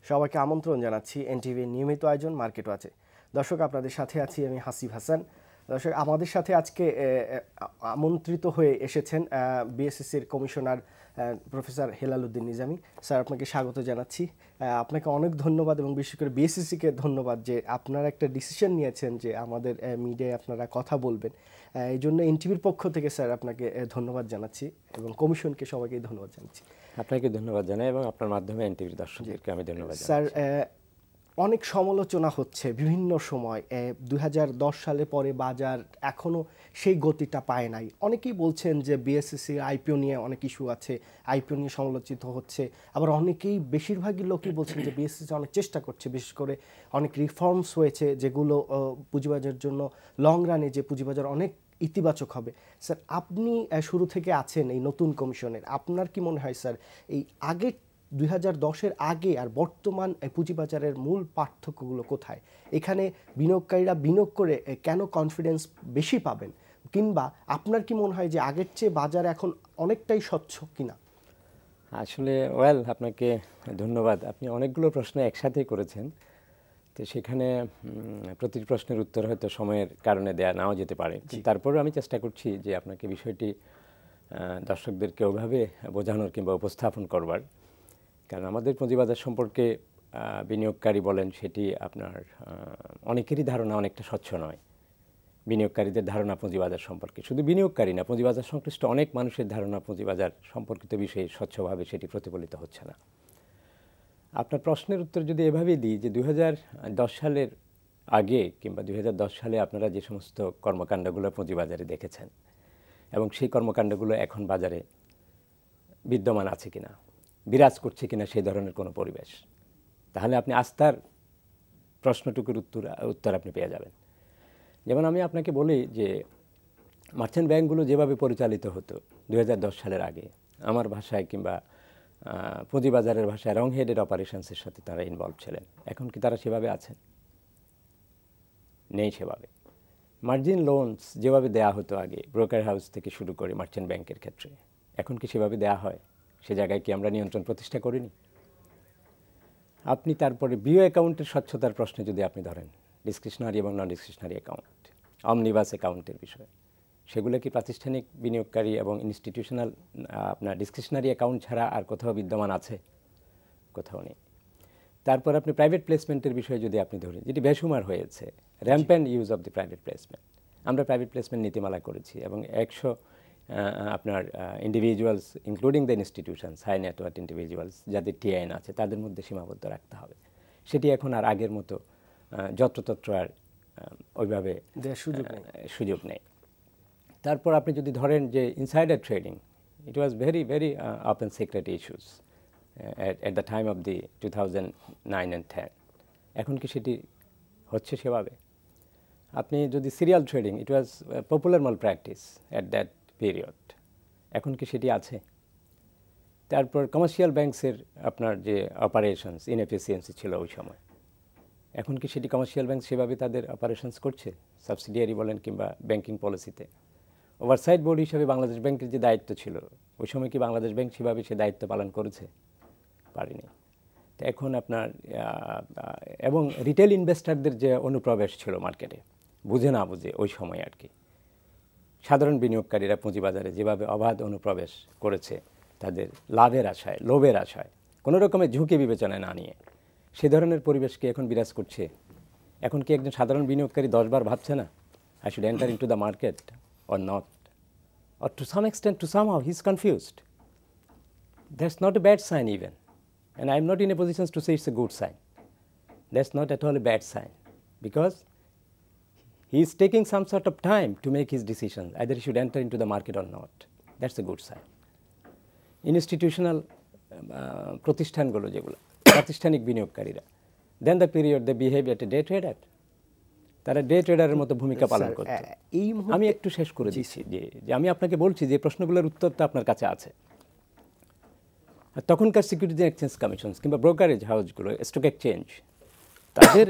সবাইকে আমন্ত্রণ জানাচ্ছি এনটিভির নিয়মিত আয়োজন মার্কেট ওয়াচে। দর্শক, আপনাদের সাথে আছি আমি হাসিব হাসান। দর্শক, আমাদের সাথে আজকে আমন্ত্রিত হয়ে এসেছেন বিএসসিসির commissioner professor Helal Uddin Nizami. Sir, আপনাকে স্বাগত জানাচ্ছি। আপনাকে অনেক ধন্যবাদ এবং বিশেষ করে বিএসসিসিকে ধন্যবাদ যে আপনারা একটা ডিসিশন নিয়েছেন যে আমাদের মিডিয়ায় আপনারা কথা বলবেন। এই জন্য এনটিভির পক্ষ থেকে স্যার আপনাকে ধন্যবাদ জানাচ্ছি এবং কমিশনকে সবাইকে ধন্যবাদ জানাচ্ছি। আপনাকে ধন্যবাদ জানাই এবং আপনার মাধ্যমে এনটিভির দর্শকদেরকে আমি ধন্যবাদ জানাই। স্যার, অনেক সমালোচনা হচ্ছে বিভিন্ন সময়। 2010 সালে পরে বাজার এখনও সেই গতিটা পায় নাই। অনেকেই বলছেন যে বিএসসিসি আইপিও নিয়ে অনেক ইস্যু আছে, আইপিও নিয়ে সমালোচিত হচ্ছে। আবার অনেকেই, বেশিরভাগই লোকই বলছেন যে বিএসসিসি অনেক চেষ্টা করছে, বিশেষ করে অনেক রিফর্মস হয়েছে যেগুলো পুঁজিবাজারের জন্য লং রানে যে পুঁজিবাজার অনেক ইতিবাচক হবে। স্যার, আপনি শুরু থেকে আছেন এই নতুন কমিশনের, আপনার কি মনে হয় স্যার এই আগের 2010-এর আগে আর বর্তমান পুঁজিবাজারের মূল পার্থক্যগুলো কোথায়? এখানে বিনিয়োগকারীরা বিনিয়োগ করে কেন কনফিডেন্স বেশি পাবেন, কিংবা আপনার কি মনে হয় যে আগের চেয়ে বাজার এখন অনেকটাই স্বচ্ছ কিনা? আসলে আপনাকে ধন্যবাদ। আপনি অনেকগুলো প্রশ্ন একসাথেই করেছেন, তো সেখানে প্রতিটি প্রশ্নের উত্তর হয়তো সময়ের কারণে দেয়া নাও যেতে পারে। তারপরেও আমি চেষ্টা করছি যে আপনাকে বিষয়টি দর্শকদেরকে ওইভাবে বোঝানোর কিংবা উপস্থাপন করবার। কারণ আমাদের পুঁজিবাজার সম্পর্কে বিনিয়োগকারী বলেন, সেটি আপনার অনেকেরই ধারণা অনেকটা স্বচ্ছ নয়। বিনিয়োগকারীদের ধারণা পুঁজিবাজার সম্পর্কে, শুধু বিনিয়োগকারী না, পুঁজিবাজার সংশ্লিষ্ট অনেক মানুষের ধারণা পুঁজিবাজার সম্পর্কিত বিষয়ে স্বচ্ছভাবে সেটি প্রতিফলিত হচ্ছে না। আপনার প্রশ্নের উত্তর যদি এভাবেই দিই যে 2010 সালের আগে কিংবা 2010 সালে আপনারা যে সমস্ত কর্মকাণ্ডগুলো পুঁজিবাজারে দেখেছেন এবং সেই কর্মকাণ্ডগুলো এখন বাজারে বিদ্যমান আছে কিনা, বিরাজ করছে কিনা সেই ধরনের কোনো পরিবেশ, তাহলে আপনি আস্থার প্রশ্নটুকুর উত্তর আপনি পেয়ে যাবেন। যেমন আমি আপনাকে বলি যে মার্চেন্ট ব্যাংকগুলো যেভাবে পরিচালিত হতো 2010 সালের আগে, আমার ভাষায় কিংবা পুঁজিবাজারের ভাষায় রং হেডেড অপারেশনসের সাথে তারা ইনভলভ ছিলেন। এখন কি তারা সেভাবে আছেন? নেই সেভাবে। মার্জিন লোনস যেভাবে দেয়া হতো আগে ব্রোকার হাউস থেকে শুরু করে মার্চেন্ট ব্যাংকের ক্ষেত্রে, এখন কি সেভাবে দেয়া হয়? সে জায়গায় কি আমরা নিয়ন্ত্রণ প্রতিষ্ঠা করিনি? আপনি তারপরে বিও অ্যাকাউন্টের স্বচ্ছতার প্রশ্নে যদি আপনি ধরেন, ডিসক্রিশনারি এবং নন ডিসক্রিশনারি অ্যাকাউন্ট, অমনিবাস অ্যাকাউন্টের বিষয়, সেগুলো কি প্রাতিষ্ঠানিক বিনিয়োগকারী এবং ইনস্টিটিউশনাল আপনার ডিসক্রিশনারি অ্যাকাউন্ট ছাড়া আর কোথাও বিদ্যমান আছে? কোথাও নেই। তারপর আপনি প্রাইভেট প্লেসমেন্টের বিষয়ে যদি আপনি ধরেন, যেটি বেশুমার হয়েছে, rampant use of the private placement. আমরা প্রাইভেট প্লেসমেন্ট নীতিমালা করেছি এবং 100 আপনার individuals including the institutions, high net worth individuals TIN টিআইএন আছে, তাদের মধ্যে সীমাবদ্ধ রাখতে হবে। সেটি এখন আর আগের মতো যত্রতত্র আর ওইভাবে সুযোগ নেই। তারপর আপনি যদি ধরেন যে insider trading, it was very very open secret issues at the time of the 2009 and 10. এখন কি সেটি হচ্ছে সেভাবে? আপনি যদি সিরিয়াল ট্রেডিং, ইট ওয়াজ পপুলার মাল প্র্যাকটিস অ্যাট দ্যাট পিরিয়ড, এখন কি সেটি আছে? তারপর কমার্শিয়াল ব্যাংকসের আপনার যে অপারেশনস, ইনএফিসিয়েন্সি ছিল ওই সময়, এখন কি সেটি কমার্শিয়াল ব্যাংক সেভাবে তাদের অপারেশনস করছে? সাবসিডিয়ারি বলেন কিংবা ব্যাংকিং পলিসিতে ওভারসাইট বোর্ড হিসেবে বাংলাদেশ ব্যাংকের যে দায়িত্ব ছিল, ওই সময় কি বাংলাদেশ ব্যাংক সেভাবে সে দায়িত্ব পালন করেছে? পারেনি। তো এখন আপনার এবং রিটেল ইনভেস্টরদের যে অনুপ্রবেশ ছিল মার্কেটে, বুঝে না বুঝে ওই সময় আর কি, সাধারণ বিনিয়োগকারীরা পুঁজিবাজারে যেভাবে অবাধ অনুপ্রবেশ করেছে তাদের লাভের আশায়, লোভের আশায়, কোনো রকমের ঝুঁকি বিবেচনায় না নিয়ে, সে ধরনের পরিবেশ কি এখন বিরাজ করছে? এখন কি একজন সাধারণ বিনিয়োগকারী 10 বার ভাবছে না, I should enter into the market or not? Or to some extent, to somehow, he's confused. That's not a bad sign even. And I'm not in a position to say it's a good sign. That's not at all a bad sign, because he's taking some sort of time to make his decision, either he should enter into the market or not. That's a good sign. Institutional প্রতিষ্ঠানগুলো যেগুলো, প্রাতিষ্ঠানিক বিনিয়োগকারীরা, then the period they behave at a day trader. তারা day ট্রেডারের মতো ভূমিকা পালন করত। আমি একটু শেষ করে দিচ্ছি যে আমি আপনাকে বলছি যে প্রশ্নগুলোর উত্তরটা আপনার কাছে আছে। তখনকার সিকিউরিটিজ অ্যান্ড এক্সচেঞ্জ কমিশন কিংবা ব্রোকারেজ হাউসগুলো, স্টক এক্সচেঞ্জ, তাদের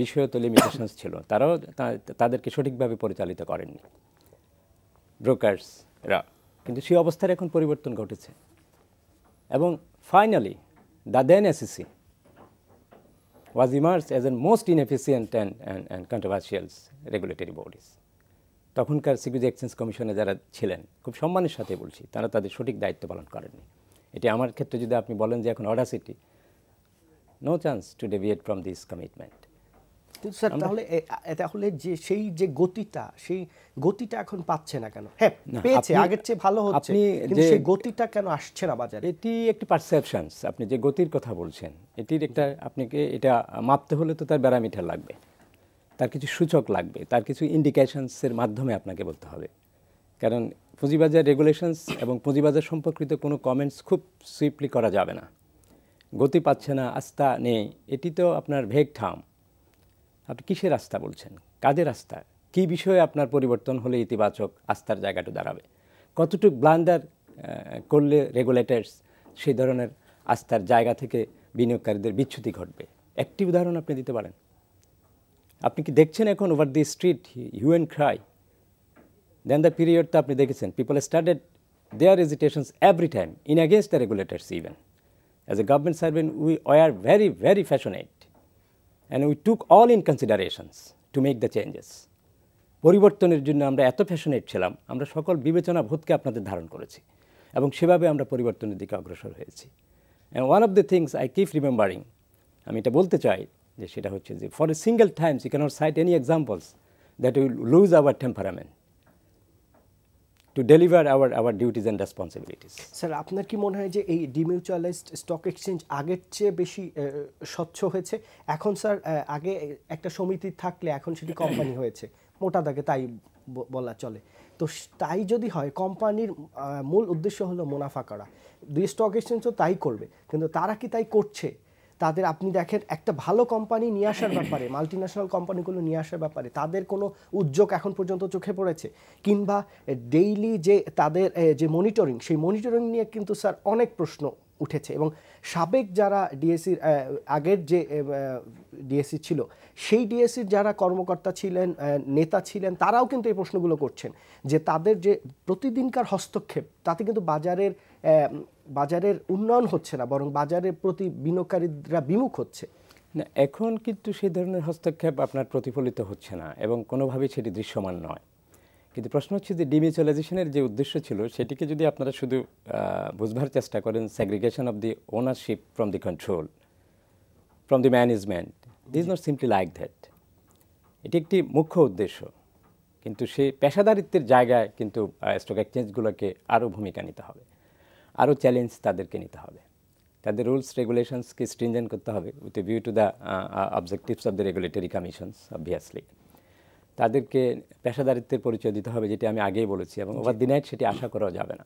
বিষয়ে তো লিমিটেশনস ছিল, তারাও তাদেরকে সঠিকভাবে পরিচালিত করেননি ব্রোকার্সরা। কিন্তু সেই অবস্থার এখন পরিবর্তন ঘটেছে এবং finally the then SEC was emerged as the most inefficient and controversial regulatory bodies. তখনকার সিকিউরিটি এক্সচেঞ্জ কমিশনে যারা ছিলেন, খুব সম্মানের সাথে বলছি, তারা তাদের সঠিক দায়িত্ব পালন করেননি। এটি আমার ক্ষেত্রে যদি আপনি বলেন যে এখন audacity, no chance to deviate from this commitment. কিন্তু স্যার তাহলে যে সেই যে গতিটা এখন পাচ্ছে না কেন? হ্যাঁ, পেয়েছে, আগের চেয়ে ভালো হচ্ছে, কিন্তু সেই গতিটা কেন আসছে না বাজারে? এটি একটি পারসেপশনস। আপনি যে গতির কথা বলছেন, এটির একটা, আপনাকে এটা মাপতে হলে তো তার প্যারামিটার লাগবে, তার কিছু সূচক লাগবে, তার কিছু ইন্ডিকেশনসের মাধ্যমে আপনাকে বলতে হবে। কারণ পুঁজিবাজার রেগুলেশনস এবং পুঁজিবাজার সম্পর্কিত কোনো কমেন্টস খুব সুইফটলি করা যাবে না। গতি পাচ্ছে না, আস্থা নেই, এটি তো আপনার ভেগ টার্ম। আপনি কিসের আস্থা বলছেন, কাদের আস্থা, কী বিষয়ে আপনার পরিবর্তন হলে ইতিবাচক আস্থার জায়গাটা দাঁড়াবে, কতটুকু ব্লান্ডার করলে রেগুলেটরস সেই ধরনের আস্থার জায়গা থেকে বিনিয়োগকারীদের বিচ্যুতি ঘটবে। একটি উদাহরণ আপনি দিতে পারেন। আপনি কি দেখছেন এখন over the street hue and cry? Then the period তো আপনি দেখেছেন, people started their hesitations every time in against the regulators. Even as a government servant we are very very passionate and we took all in considerations to make the changes. পরিবর্তনের জন্য আমরা এত passionate ছিলাম, আমরা সকল বিবেচনা বোধকে আপনাদের ধারণ করেছি এবং সেভাবে আমরা পরিবর্তনের দিকে অগ্রসর হয়েছি। and one of the things I keep remembering, আমি এটা বলতে চাই যে সেটা হচ্ছে যে for a single times you cannot cite any examples that will lose our temperament to deliver our duties and responsibilities. Sir, আপনার কি মনে হয় যে এই ডিমিউচুয়ালাইজড স্টক এক্সচেঞ্জ আগের চেয়ে বেশি স্বচ্ছ হয়েছে? এখন স্যার আগে একটা সমিতি থাকলে এখন সেটি কোম্পানি হয়েছে, মোটা দাগে তাই বলা চলে। তো তাই যদি হয়, কোম্পানির মূল উদ্দেশ্য হলো মুনাফা করা, দুই স্টক এক্সচেঞ্জও তাই করবে, কিন্তু তারা কি তাই করছে? তাদের আপনি দেখেন একটা ভালো কোম্পানি নিয়ে আসার ব্যাপারে, মাল্টিন্যাশনাল কোম্পানিগুলো নিয়ে আসার ব্যাপারে তাদের কোনো উদ্যোগ এখন পর্যন্ত চোখে পড়েছে? কিংবা ডেইলি যে তাদের যে মনিটরিং, সেই মনিটরিং নিয়ে কিন্তু স্যার অনেক প্রশ্ন উঠেছে, এবং সাবেক যারা ডিএসসির আগের যে ডিএসসি ছিল, সেই ডিএসসির যারা কর্মকর্তা ছিলেন, নেতা ছিলেন, তারাও কিন্তু এই প্রশ্নগুলো করছেন যে তাদের যে প্রতিদিনকার হস্তক্ষেপ, তাতে কিন্তু বাজারের উন্নয়ন হচ্ছে না, বরং বাজারের প্রতি বিনিয়োগকারীরা বিমুখ হচ্ছে না। এখন কিন্তু সেই ধরনের হস্তক্ষেপ আপনার প্রতিফলিত হচ্ছে না এবং কোনোভাবেই সেটি দৃশ্যমান নয়। কিন্তু প্রশ্ন হচ্ছে যে ডিমিউচুয়ালাইজেশনের যে উদ্দেশ্য ছিল, সেটিকে যদি আপনারা শুধু বুঝবার চেষ্টা করেন, segregation of the ownership from the control, from the management, this is not simply like that. এটি একটি মুখ্য উদ্দেশ্য, কিন্তু সেই পেশাদারিত্বের জায়গায় কিন্তু স্টক এক্সচেঞ্জগুলোকে আরও ভূমিকা নিতে হবে, আরও চ্যালেঞ্জ তাদেরকে নিতে হবে, তাদের রুলস রেগুলেশনসকে স্ট্রিনজেন্ট করতে হবে with a view to the objectives of the regulatory commissions obviously. তাদেরকে পেশাদারিত্বের পরিচয় দিতে হবে, যেটি আমি আগেই বলেছি, এবং ওভার দি নাইট সেটি আশা করা যাবে না।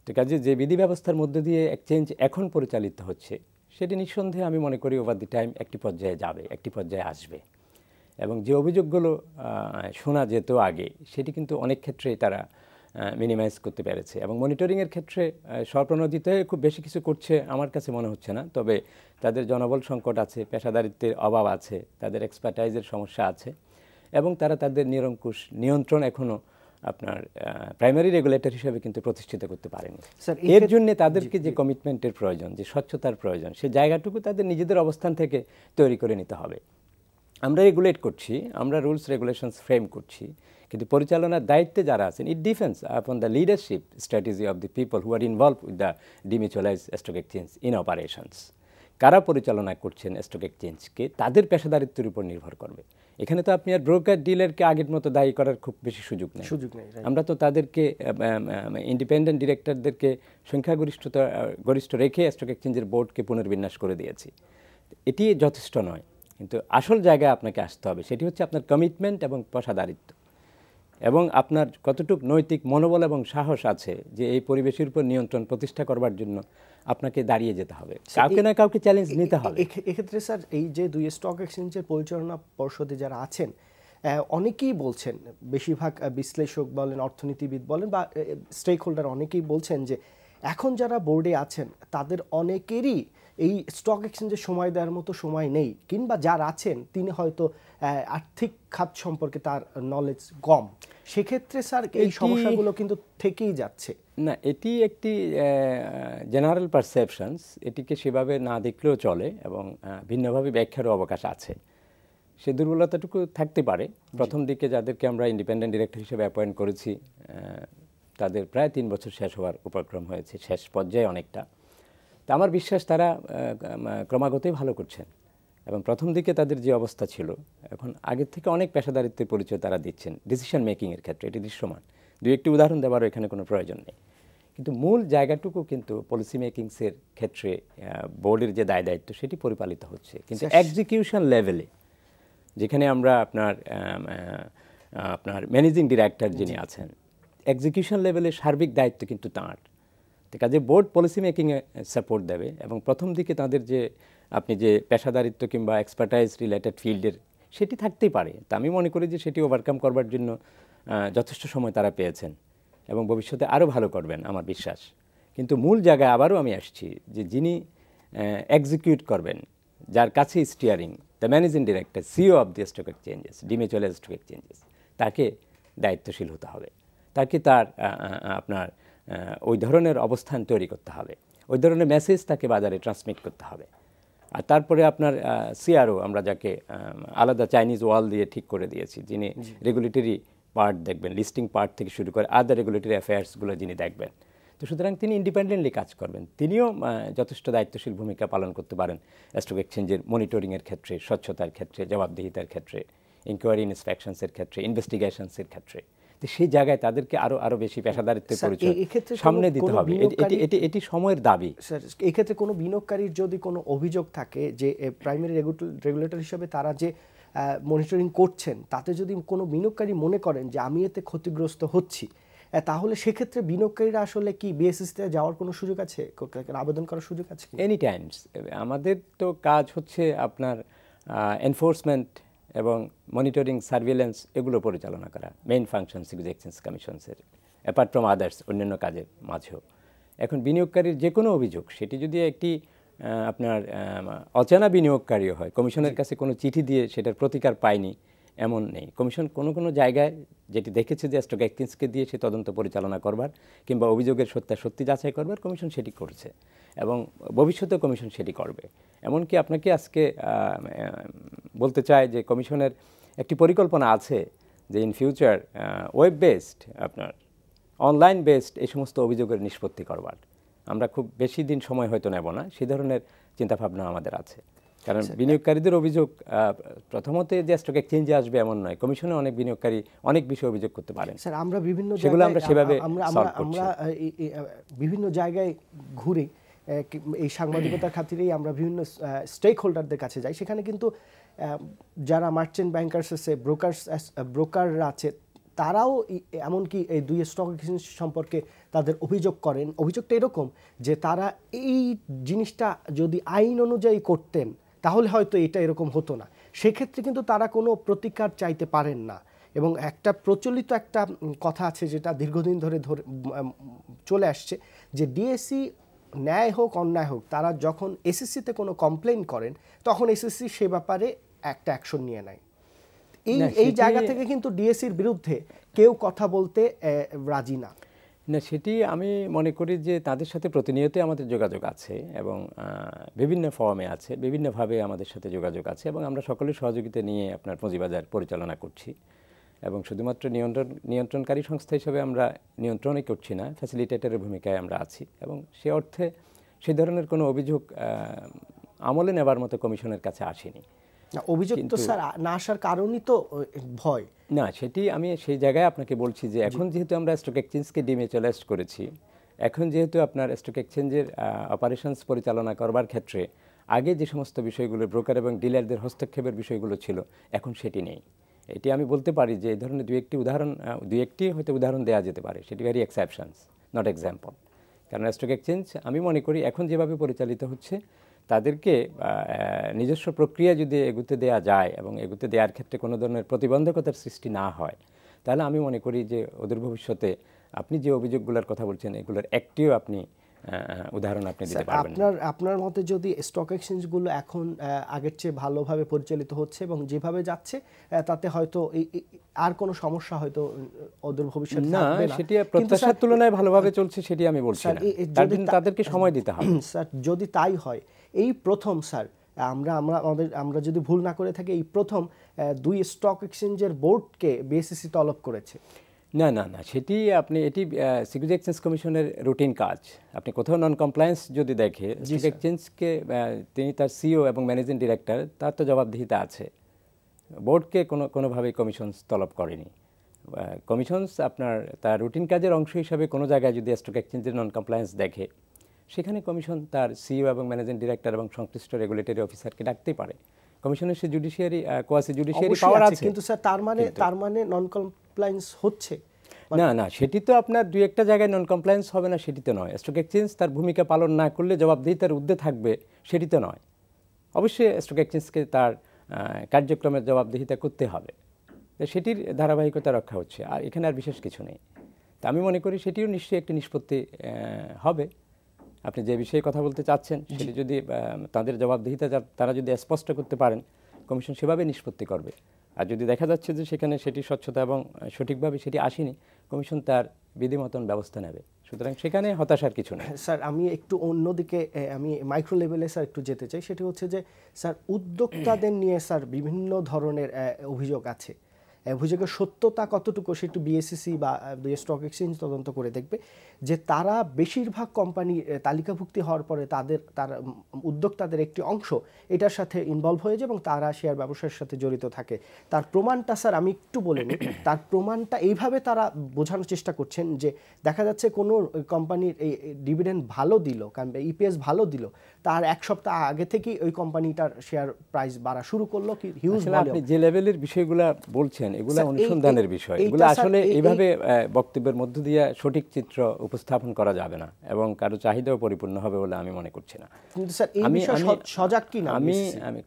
তো কাজে যে বিধি ব্যবস্থার মধ্যে দিয়ে এক্সচেঞ্জ এখন পরিচালিত হচ্ছে, সেটি নিঃসন্দেহে আমি মনে করি ওভার দি টাইম একটি পর্যায়ে যাবে, একটি পর্যায়ে আসবে। এবং যে অভিযোগগুলো শোনা যেত আগে, সেটি কিন্তু অনেক ক্ষেত্রেই তারা মিনিমাইজ করতে পেরেছে। এবং মনিটরিংয়ের ক্ষেত্রে স্বপ্রণোদিত খুব বেশি কিছু করছে আমার কাছে মনে হচ্ছে না। তবে তাদের জনবল সংকট আছে, পেশাদারিত্বের অভাব আছে, তাদের এক্সপার্টাইজের সমস্যা আছে, এবং তারা তাদের নিরঙ্কুশ নিয়ন্ত্রণ এখনও আপনার প্রাইমারি রেগুলেটর হিসেবে কিন্তু প্রতিষ্ঠিত করতে পারেনি। এর জন্য তাদেরকে যে কমিটমেন্টের প্রয়োজন, যে স্বচ্ছতার প্রয়োজন, সেই জায়গাটুকু তাদের নিজেদের অবস্থান থেকে তৈরি করে নিতে হবে। আমরা রেগুলেট করছি, আমরা রুলস রেগুলেশনস ফ্রেম করছি, কিন্তু পরিচালনার দায়িত্বে যারা আছেন, it depends upon the leadership strategy of the people who are involve with the demutualized stock exchange in operations. কারা পরিচালনা করছেন স্টক এক্সচেঞ্জকে, তাদের পেশাদারিত্বের উপর নির্ভর করবে। এখানে তো আপনি আর ব্রোকার ডিলারকে আগের মতো দায়ী করার খুব বেশি সুযোগ নেই। আমরা তো তাদেরকে ইন্ডিপেন্ডেন্ট ডিরেক্টরদেরকে গরিষ্ঠ রেখে স্টক এক্সচেঞ্জের বোর্ডকে পুনর্বিন্যাস করে দিয়েছি। এটি যথেষ্ট নয়, কিন্তু আসল জায়গায় আপনাকে আসতে হবে, সেটি হচ্ছে আপনার কমিটমেন্ট এবং পেশাদারিত্ব, এবং আপনার কতটুকু নৈতিক মনোবল এবং সাহস আছে যে এই পরিবেশের উপর নিয়ন্ত্রণ প্রতিষ্ঠা করবার জন্য আপনাকে দাঁড়িয়ে যেতে হবে, কাউকে না কাউকে চ্যালেঞ্জ নিতে হবে। এক্ষেত্রে স্যার, এই যে দুই স্টক এক্সচেঞ্জের পরিচালনা পর্ষদে যারা আছেন, অনেকেই বলছেন, বেশিরভাগ বিশ্লেষক বলেন, অর্থনীতিবিদ বলেন, বা স্টেক হোল্ডার অনেকেই বলছেন যে এখন যারা বোর্ডে আছেন তাদের অনেকেরই এই স্টক এক্সচেঞ্জে সময় দেওয়ার মতো সময় নেই, কিংবা যারা আছেন তিনি হয়তো আর্থিক খাত সম্পর্কে তার নলেজ কম, সেক্ষেত্রে স্যার এই সমস্যাগুলো কিন্তু থেকেই যাচ্ছে। না, এটি একটি জেনারেল পারসেপশনস, এটিকে সেভাবে না দেখলেও চলে এবং ভিন্নভাবে ব্যাখ্যারও অবকাশ আছে। সে দুর্বলতাটুকু থাকতে পারে। প্রথম দিকে যাদেরকে আমরা ইন্ডিপেন্ডেন্ট ডিরেক্টর হিসেবে অ্যাপয়েন্ট করেছি তাদের প্রায় 3 বছর শেষ হওয়ার উপক্রম হয়েছে, শেষ পর্যায়ে অনেকটা। তা আমার বিশ্বাস তারা ক্রমাগতই ভালো করছেন এবং প্রথম দিকে তাদের যে অবস্থা ছিল এখন আগের থেকে অনেক পেশাদারিত্বের পরিচয় তারা দিচ্ছেন ডিসিশন মেকিংয়ের ক্ষেত্রে, এটি দৃশ্যমান। দুই একটি উদাহরণ দেওয়ারও এখানে কোনো প্রয়োজন নেই, কিন্তু মূল জায়গাটুকু কিন্তু পলিসি মেকিংসের ক্ষেত্রে বোর্ডের যে দায় দায়িত্ব সেটি পরিপালিত হচ্ছে, কিন্তু এক্সিকিউশন লেভেলে যেখানে আমরা আপনার ম্যানেজিং ডিরেক্টর যিনি আছেন, এক্সিকিউশন লেভেলে সার্বিক দায়িত্ব কিন্তু তাঁর। কাজে বোর্ড পলিসি মেকিংয়ে সাপোর্ট দেবে এবং প্রথম দিকে তাদের যে আপনি যে পেশাদারিত্ব কিংবা এক্সপার্টাইজ রিলেটেড ফিল্ডের সেটি থাকতেই পারে। তা আমি মনে করি যে সেটি ওভারকাম করবার জন্য যথেষ্ট সময় তারা পেয়েছেন এবং ভবিষ্যতে আরও ভালো করবেন আমার বিশ্বাস। কিন্তু মূল জায়গায় আবারও আমি আসছি যে যিনি এক্সিকিউট করবেন, যার কাছে steering, the managing director, CEO of the stock exchanges, demutual stock exchanges, তাকে দায়িত্বশীল হতে হবে, তাকে তার আপনার ওই ধরনের অবস্থান তৈরি করতে হবে, ওই ধরনের মেসেজ তাকে বাজারে ট্রান্সমিট করতে হবে। আর তারপরে আপনার সিআরও, আমরা যাকে আলাদা চাইনিজ ওয়াল দিয়ে ঠিক করে দিয়েছি, যিনি রেগুলেটরি পার্ট দেখবেন, লিস্টিং পার্ট থেকে শুরু করে আদার রেগুলেটরি অ্যাফেয়ার্সগুলো যিনি দেখবেন। তো সুতরাং তিনি ইন্ডিপেন্ডেন্টলি কাজ করবেন, তিনিও যথেষ্ট দায়িত্বশীল ভূমিকা পালন করতে পারেন স্টক এক্সচেঞ্জের মনিটরিংয়ের ক্ষেত্রে, স্বচ্ছতার ক্ষেত্রে, জবাবদিহিতার ক্ষেত্রে, ইনকোয়ারি ইন্সপেকশনসের ক্ষেত্রে, ইনভেস্টিগেশনসের ক্ষেত্রে। তো সেই জায়গায় তাদেরকে আরও বেশি পেশাদারিত্বের পরিচয় সামনে দিতে হবে। এটি সময়ের দাবি। স্যার, এক্ষেত্রে কোনো বিনিয়োগকারীর যদি কোনো অভিযোগ থাকে যে প্রাইমারি রেগুলেটর হিসেবে তারা যে মনিটরিং করছেন, তাতে যদি কোনো বিনিয়োগকারী মনে করেন যে আমি এতে ক্ষতিগ্রস্ত হচ্ছি, তাহলে সেক্ষেত্রে বিনিয়োগকারীরা আসলে কি বিএসএসতে যাওয়ার কোনো সুযোগ আছে, আবেদন করার সুযোগ আছে? Any Times. আমাদের তো কাজ হচ্ছে আপনার এনফোর্সমেন্ট এবং মনিটরিং, সার্ভিলেন্স এগুলো পরিচালনা করা, মেইন ফাংশন এক্সচেঞ্জ কমিশনসের, অ্যাপার্ট ফ্রম আদার্স অন্যান্য কাজের মাঝেও। এখন বিনিয়োগকারীর যে কোনো অভিযোগ, সেটি যদি একটি আপনার অচেনা বিনিয়োগকারীও হয়, কমিশনের কাছে কোনো চিঠি দিয়ে সেটার প্রতিকার পায়নি এমন নেই। কমিশন কোনো কোনো জায়গায় যেটি দেখেছে যে স্টক এক্সচেঞ্জকে দিয়ে সে তদন্ত পরিচালনা করবার কিংবা অভিযোগের সত্যি যাচাই করবার, কমিশন সেটি করছে এবং ভবিষ্যতেও কমিশন সেটি করবে। এমনকি আপনাকে আজকে বলতে চাই যে কমিশনের একটি পরিকল্পনা আছে যে ইন ফিউচার ওয়েব বেসড, আপনার অনলাইন বেসড এই সমস্ত অভিযোগের নিষ্পত্তি করবার। আমরা খুব বেশি দিন সময় হয়তো নেব না, সেই ধরনের চিন্তাভাবনা আমাদের আছে। কারণ বিনিয়োগকারীদের অভিযোগ প্রথমত যে স্টক এক্সচেঞ্জে আসবে এমন নয়, কমিশনে অনেক বিনিয়োগকারী অনেক বিষয়ে অভিযোগ করতে পারেন। স্যার, আমরা বিভিন্ন সেগুলো আমরা সেভাবে আমরা বিভিন্ন জায়গায় ঘুরে এই সাংবাদিকতার খাতিরেই আমরা বিভিন্ন স্টেক হোল্ডারদের কাছে যাই, সেখানে কিন্তু যারা মার্চেন্ট ব্যাংকার্স আছে, ব্রোকাররা আছে, তারাও এমনকি এই দুই স্টক এক্সচেঞ্জ সম্পর্কে তাদের অভিযোগ করেন। অভিযোগটা এরকম যে তারা এই জিনিসটা যদি আইন অনুযায়ী করতেন তাহলে হয়তো এটা এরকম হতো না, সেক্ষেত্রে কিন্তু তারা কোনো প্রতিকার চাইতে পারেন না। এবং একটা প্রচলিত একটা কথা আছে যেটা দীর্ঘদিন ধরে চলে আসছে, যে ডিএসসি ন্যায় হোক অন্যায় হোক, তারা যখন এসএসসিতে কোনো কমপ্লেন করেন তখন এসএসসি সে ব্যাপারে একটা অ্যাকশন নিয়ে নেয়। এই জায়গা থেকে কিন্তু ডিএসসির বিরুদ্ধে কেউ কথা বলতে রাজি না। না, সেটি আমি মনে করি যে তাদের সাথে প্রতিনিয়তই আমাদের যোগাযোগ আছে এবং বিভিন্ন ফর্মে আছে, বিভিন্নভাবে আমাদের সাথে যোগাযোগ আছে এবং আমরা সকলের সহযোগিতা নিয়ে আপনার পুঁজিবাজার পরিচালনা করছি এবং শুধুমাত্র নিয়ন্ত্রণকারী সংস্থা হিসেবে আমরা নিয়ন্ত্রণই করছি না, ফ্যাসিলিটেটরের ভূমিকায় আমরা আছি এবং সে অর্থে সেই ধরনের কোনো অভিযোগ আমলে নেবার মতো কমিশনের কাছে আসেনি। অভিযোগ তো স্যার না আসার কারণই তো ভয়। না, সেটি আমি সেই জায়গায় আপনাকে বলছি যে এখন যেহেতু আমরা স্টক এক্সচেঞ্জকে ডিমিউচুয়ালাইজড করেছি, এখন যেহেতু আপনার স্টক এক্সচেঞ্জের অপারেশনস পরিচালনা করবার ক্ষেত্রে আগে যে সমস্ত বিষয়গুলো ব্রোকার এবং ডিলারদের হস্তক্ষেপের বিষয়গুলো ছিল, এখন সেটি নেই। এটি আমি বলতে পারি যে এই ধরনের দুই একটি হয়তো উদাহরণ দেওয়া যেতে পারে, সেটি ভেরি এক্সেপশনস, নট এক্সাম্পল। কারণ স্টক এক্সচেঞ্জ আমি মনে করি এখন যেভাবে পরিচালিত হচ্ছে, তাদেরকে নিজস্ব প্রক্রিয়া যদি এগুতে দেওয়া যায় এবং এগুতে দেওয়ার ক্ষেত্রে কোনো ধরনের প্রতিবন্ধকতার সৃষ্টি না হয়, তাহলে আমি মনে করি যে ওদের ভবিষ্যতে আপনি যে অভিযোগগুলোর কথা বলছেন এগুলোর একটিও আপনি উদাহরণ আপনি দিতে স্যার, পারবেন না। আপনার মতে যদি স্টক এক্সচেঞ্জগুলো এখন আগের চেয়ে ভালোভাবে পরিচালিত হচ্ছে এবং যেভাবে যাচ্ছে তাতে হয়তো আর কোনো সমস্যা হয়তো ওদের ভবিষ্যতে না, থাকবে না, সেটি কিন্তু প্রত্যাশার স্যার তুলনায় ভালোভাবে চলছে সেটি আমি বলছি স্যার না। তার জন্য তাদেরকে সময় দিতে হবে। স্যার যদি তাই হয়, এই প্রথম স্যার আমরা যদি ভুল না করে থাকি, এই প্রথম 2 স্টক এক্সচেঞ্জের বোর্ডকে বিএসইসি তলব করেছে। না না না, সেটি এটি সিকিউরিটি এক্সচেঞ্জ কমিশনের রুটিন কাজ। আপনি কোথাও নন কমপ্লায়েন্স যদি দেখে, সিকিউরিটি এক্সচেঞ্জকে তিনি তার সিইও এবং ম্যানেজিং ডিরেক্টর, তার তো জবাবদিহিতা আছে। বোর্ডকে কোনোভাবেই কমিশন তলব করেনি। কমিশনস আপনার তার রুটিন কাজের অংশ হিসাবে কোনো জায়গায় যদি স্টক এক্সচেঞ্জের নন কমপ্লায়েন্স দেখে, সেখানে কমিশন তার সিইও এবং ম্যানেজিং ডিরেক্টর এবং সংশ্লিষ্ট রেগুলেটরি অফিসারকে ডাকতেই পারে। কমিশনের সে জুডিশিয়ারি কোয়াসি জুডিশিয়ারি পাওয়ার আছে। কিন্তু স্যার তার মানে নন কমপ্লায়েন্স হচ্ছে না না, সেটি তো আপনার দুই একটা জায়গায় নন কমপ্লায়েন্স হবে না, সেটি তো নয়। স্টক এক্সচেঞ্জ তার ভূমিকা পালন না করলে জবাবদিহিতার ঊর্ধ্বে থাকবে, সেটি তো নয়। অবশ্যই স্টক এক্সচেঞ্জকে তার কার্যক্রমের জবাবদিহিতা করতে হবে, সেটির ধারাবাহিকতা রক্ষা হচ্ছে, আর এখানে আর বিশেষ কিছু নেই। তা আমি মনে করি সেটিও নিশ্চয়ই একটি নিষ্পত্তি হবে। আপনি যে বিষয়ে কথা বলতে চাচ্ছেন সেটি যদি তাদের জবাবদিহিতা তারা যদি স্পষ্ট করতে পারেন, কমিশন সেভাবে নিষ্পত্তি করবে। আর যদি দেখা যাচ্ছে যে সেখানে সেটি স্বচ্ছতা এবং সঠিকভাবে সেটি আসেনি, কমিশন তার বিধিমতন ব্যবস্থা নেবে। সুতরাং সেখানে হতাশার কিছু নেই। স্যার, আমি একটু অন্যদিকে আমি মাইক্রো লেভেলে স্যার একটু যেতে চাই। সেটি হচ্ছে যে স্যার, উদ্যোক্তাদের নিয়ে স্যার বিভিন্ন ধরনের অভিযোগ আছে। অভিযোগের সত্যতা কতটুকু সেটা বিএসইসি বা স্টক এক্সচেঞ্জ তদন্ত করে দেখবে, যে তারা বেশিরভাগ কোম্পানি তালিকাভুক্তি হওয়ার পরে তার উদ্যোক্তাদের একটি অংশ এটার সাথে ইনভলভ হয়ে যায় এবং তারা শেয়ার ব্যবসার সাথে জড়িত থাকে। তার প্রমাণটা স্যার আমি একটু বলে নিই। তার প্রমাণটা এইভাবে তারা বোঝানোর চেষ্টা করছেন যে দেখা যাচ্ছে কোনো কোম্পানির এই ডিভিডেন্ড ভালো দিল, কারণ ইপিএস ভালো দিল, তার এক সপ্তাহ আগে থেকেই ওই কোম্পানিটার শেয়ার প্রাইস বাড়া শুরু করলো। কি হিউজ ভলিউম। আপনি যে লেভেলের বিষয়গুলো বলছেন এগুলো অনুসন্ধানের বিষয়, এগুলো আসলে এইভাবে বক্তব্যের মধ্য দিয়ে সঠিক চিত্র উপস্থাপন করা যাবে না এবং কারো চাহিদাও পরিপূর্ণ হবে বলে আমি মনে করছি না। কিন্তু স্যার এই বিষয়ে সজাগ কি না? আমি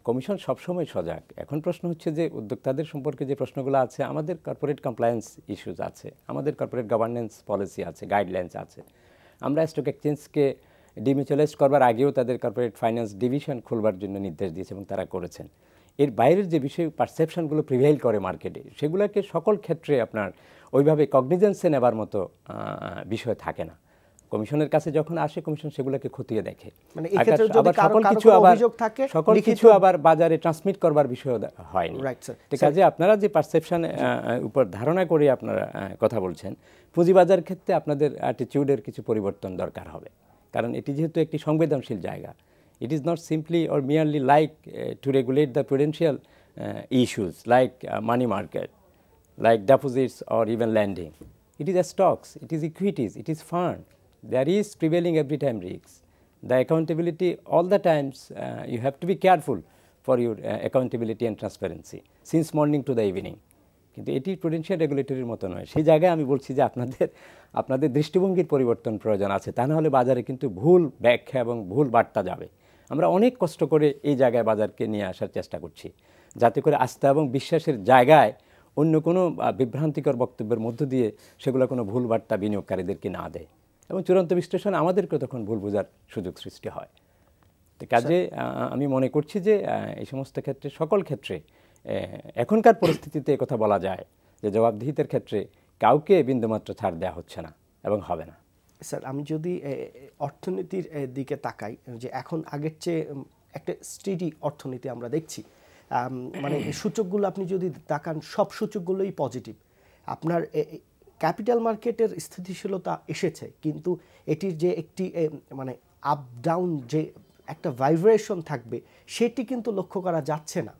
কমিশন সবসময় সজাগ। এখন প্রশ্ন হচ্ছে যে উদ্যোক্তাদের সম্পর্কে যে প্রশ্নগুলো আছে, আমাদের কর্পোরেট কমপ্লায়েন্স ইস্যুজ আছে, আমাদের কর্পোরেট গভর্নেন্স পলিসি আছে, গাইডলাইন্স আছে। আমরা স্টক এক্সচেঞ্জকে ডিমিউচুয়ালাইজ করবার আগেও তাদের কর্পোরেট ফাইন্যান্স ডিভিশন খুলবার জন্য নির্দেশ দিয়েছে এবং তারা করেছেন। এর বাইরের যে বিষয় পারসেপশনগুলো প্রিভেইল করে মার্কেটে, সেগুলোকে সকল ক্ষেত্রে আপনার ওইভাবে কগনিজেন্সে নেবার মতো বিষয় থাকে না। কমিশনের কাছে যখন আসে, কমিশন সেগুলোকে খতিয়ে দেখে। মানে এই ক্ষেত্রে যদি সকল কিছু আবার বাজারে ট্রান্সমিট করবার বিষয় হয়নি। ঠিক আছে, আপনারা যে পারসেপশন উপর ধারণা করে আপনারা কথা বলছেন, পুঁজিবাজার ক্ষেত্রে আপনাদের অ্যাটিটিউডের কিছু পরিবর্তন দরকার হবে। কারণ এটি যেহেতু একটি সংবেদনশীল জায়গা, it is not simply or merely like to regulate the prudential issues like money market, like deposits or even lending. It is stocks, it is equities, it is fund. There is prevailing every time risks. The accountability all the times, you have to be careful for your accountability and transparency since morning to the evening. কিন্তু এটি Prudential রেগুলেটরির মতো নয়। সেই জায়গায় আমি বলছি যে আপনাদের দৃষ্টিভঙ্গির পরিবর্তন প্রয়োজন আছে, তা না হলে বাজারে কিন্তু ভুল ব্যাখ্যা এবং ভুল বার্তা যাবে। আমরা অনেক কষ্ট করে এই জায়গায় বাজারকে নিয়ে আসার চেষ্টা করছি, যাতে করে আস্থা এবং বিশ্বাসের জায়গায় অন্য কোনো বিভ্রান্তিকর বক্তব্যের মধ্য দিয়ে সেগুলো কোনো ভুল বার্তা বিনিয়োগকারীদেরকে না দেয় এবং চূড়ান্ত বিশ্লেষণ আমাদেরকে তখন ভুল বোঝার সুযোগ সৃষ্টি হয়। তো কাজে আমি মনে করছি যে এই সমস্ত ক্ষেত্রে, সকল ক্ষেত্রে এখনকার পরিস্থিতিতে কথা বলা যায় যে জবাবদিহিতার ক্ষেত্রে কাউকে বিন্দুমাত্র ছাড় দেওয়া হচ্ছে না এবং হবে না। স্যার, আমি যদি অর্থনীতির দিকে তাকাই, যে এখন আগের চেয়ে একটা স্টেডি অর্থনীতি আমরা দেখছি। মানে সূচকগুলো আপনি যদি তাকান, সব সূচকগুলোই পজিটিভ। আপনার ক্যাপিটাল মার্কেটের স্থিতিশীলতা এসেছে, কিন্তু এটির যে একটি মানে আপ ডাউন যে একটা ভাইব্রেশন থাকবে, সেটি কিন্তু লক্ষ্য করা যাচ্ছে না।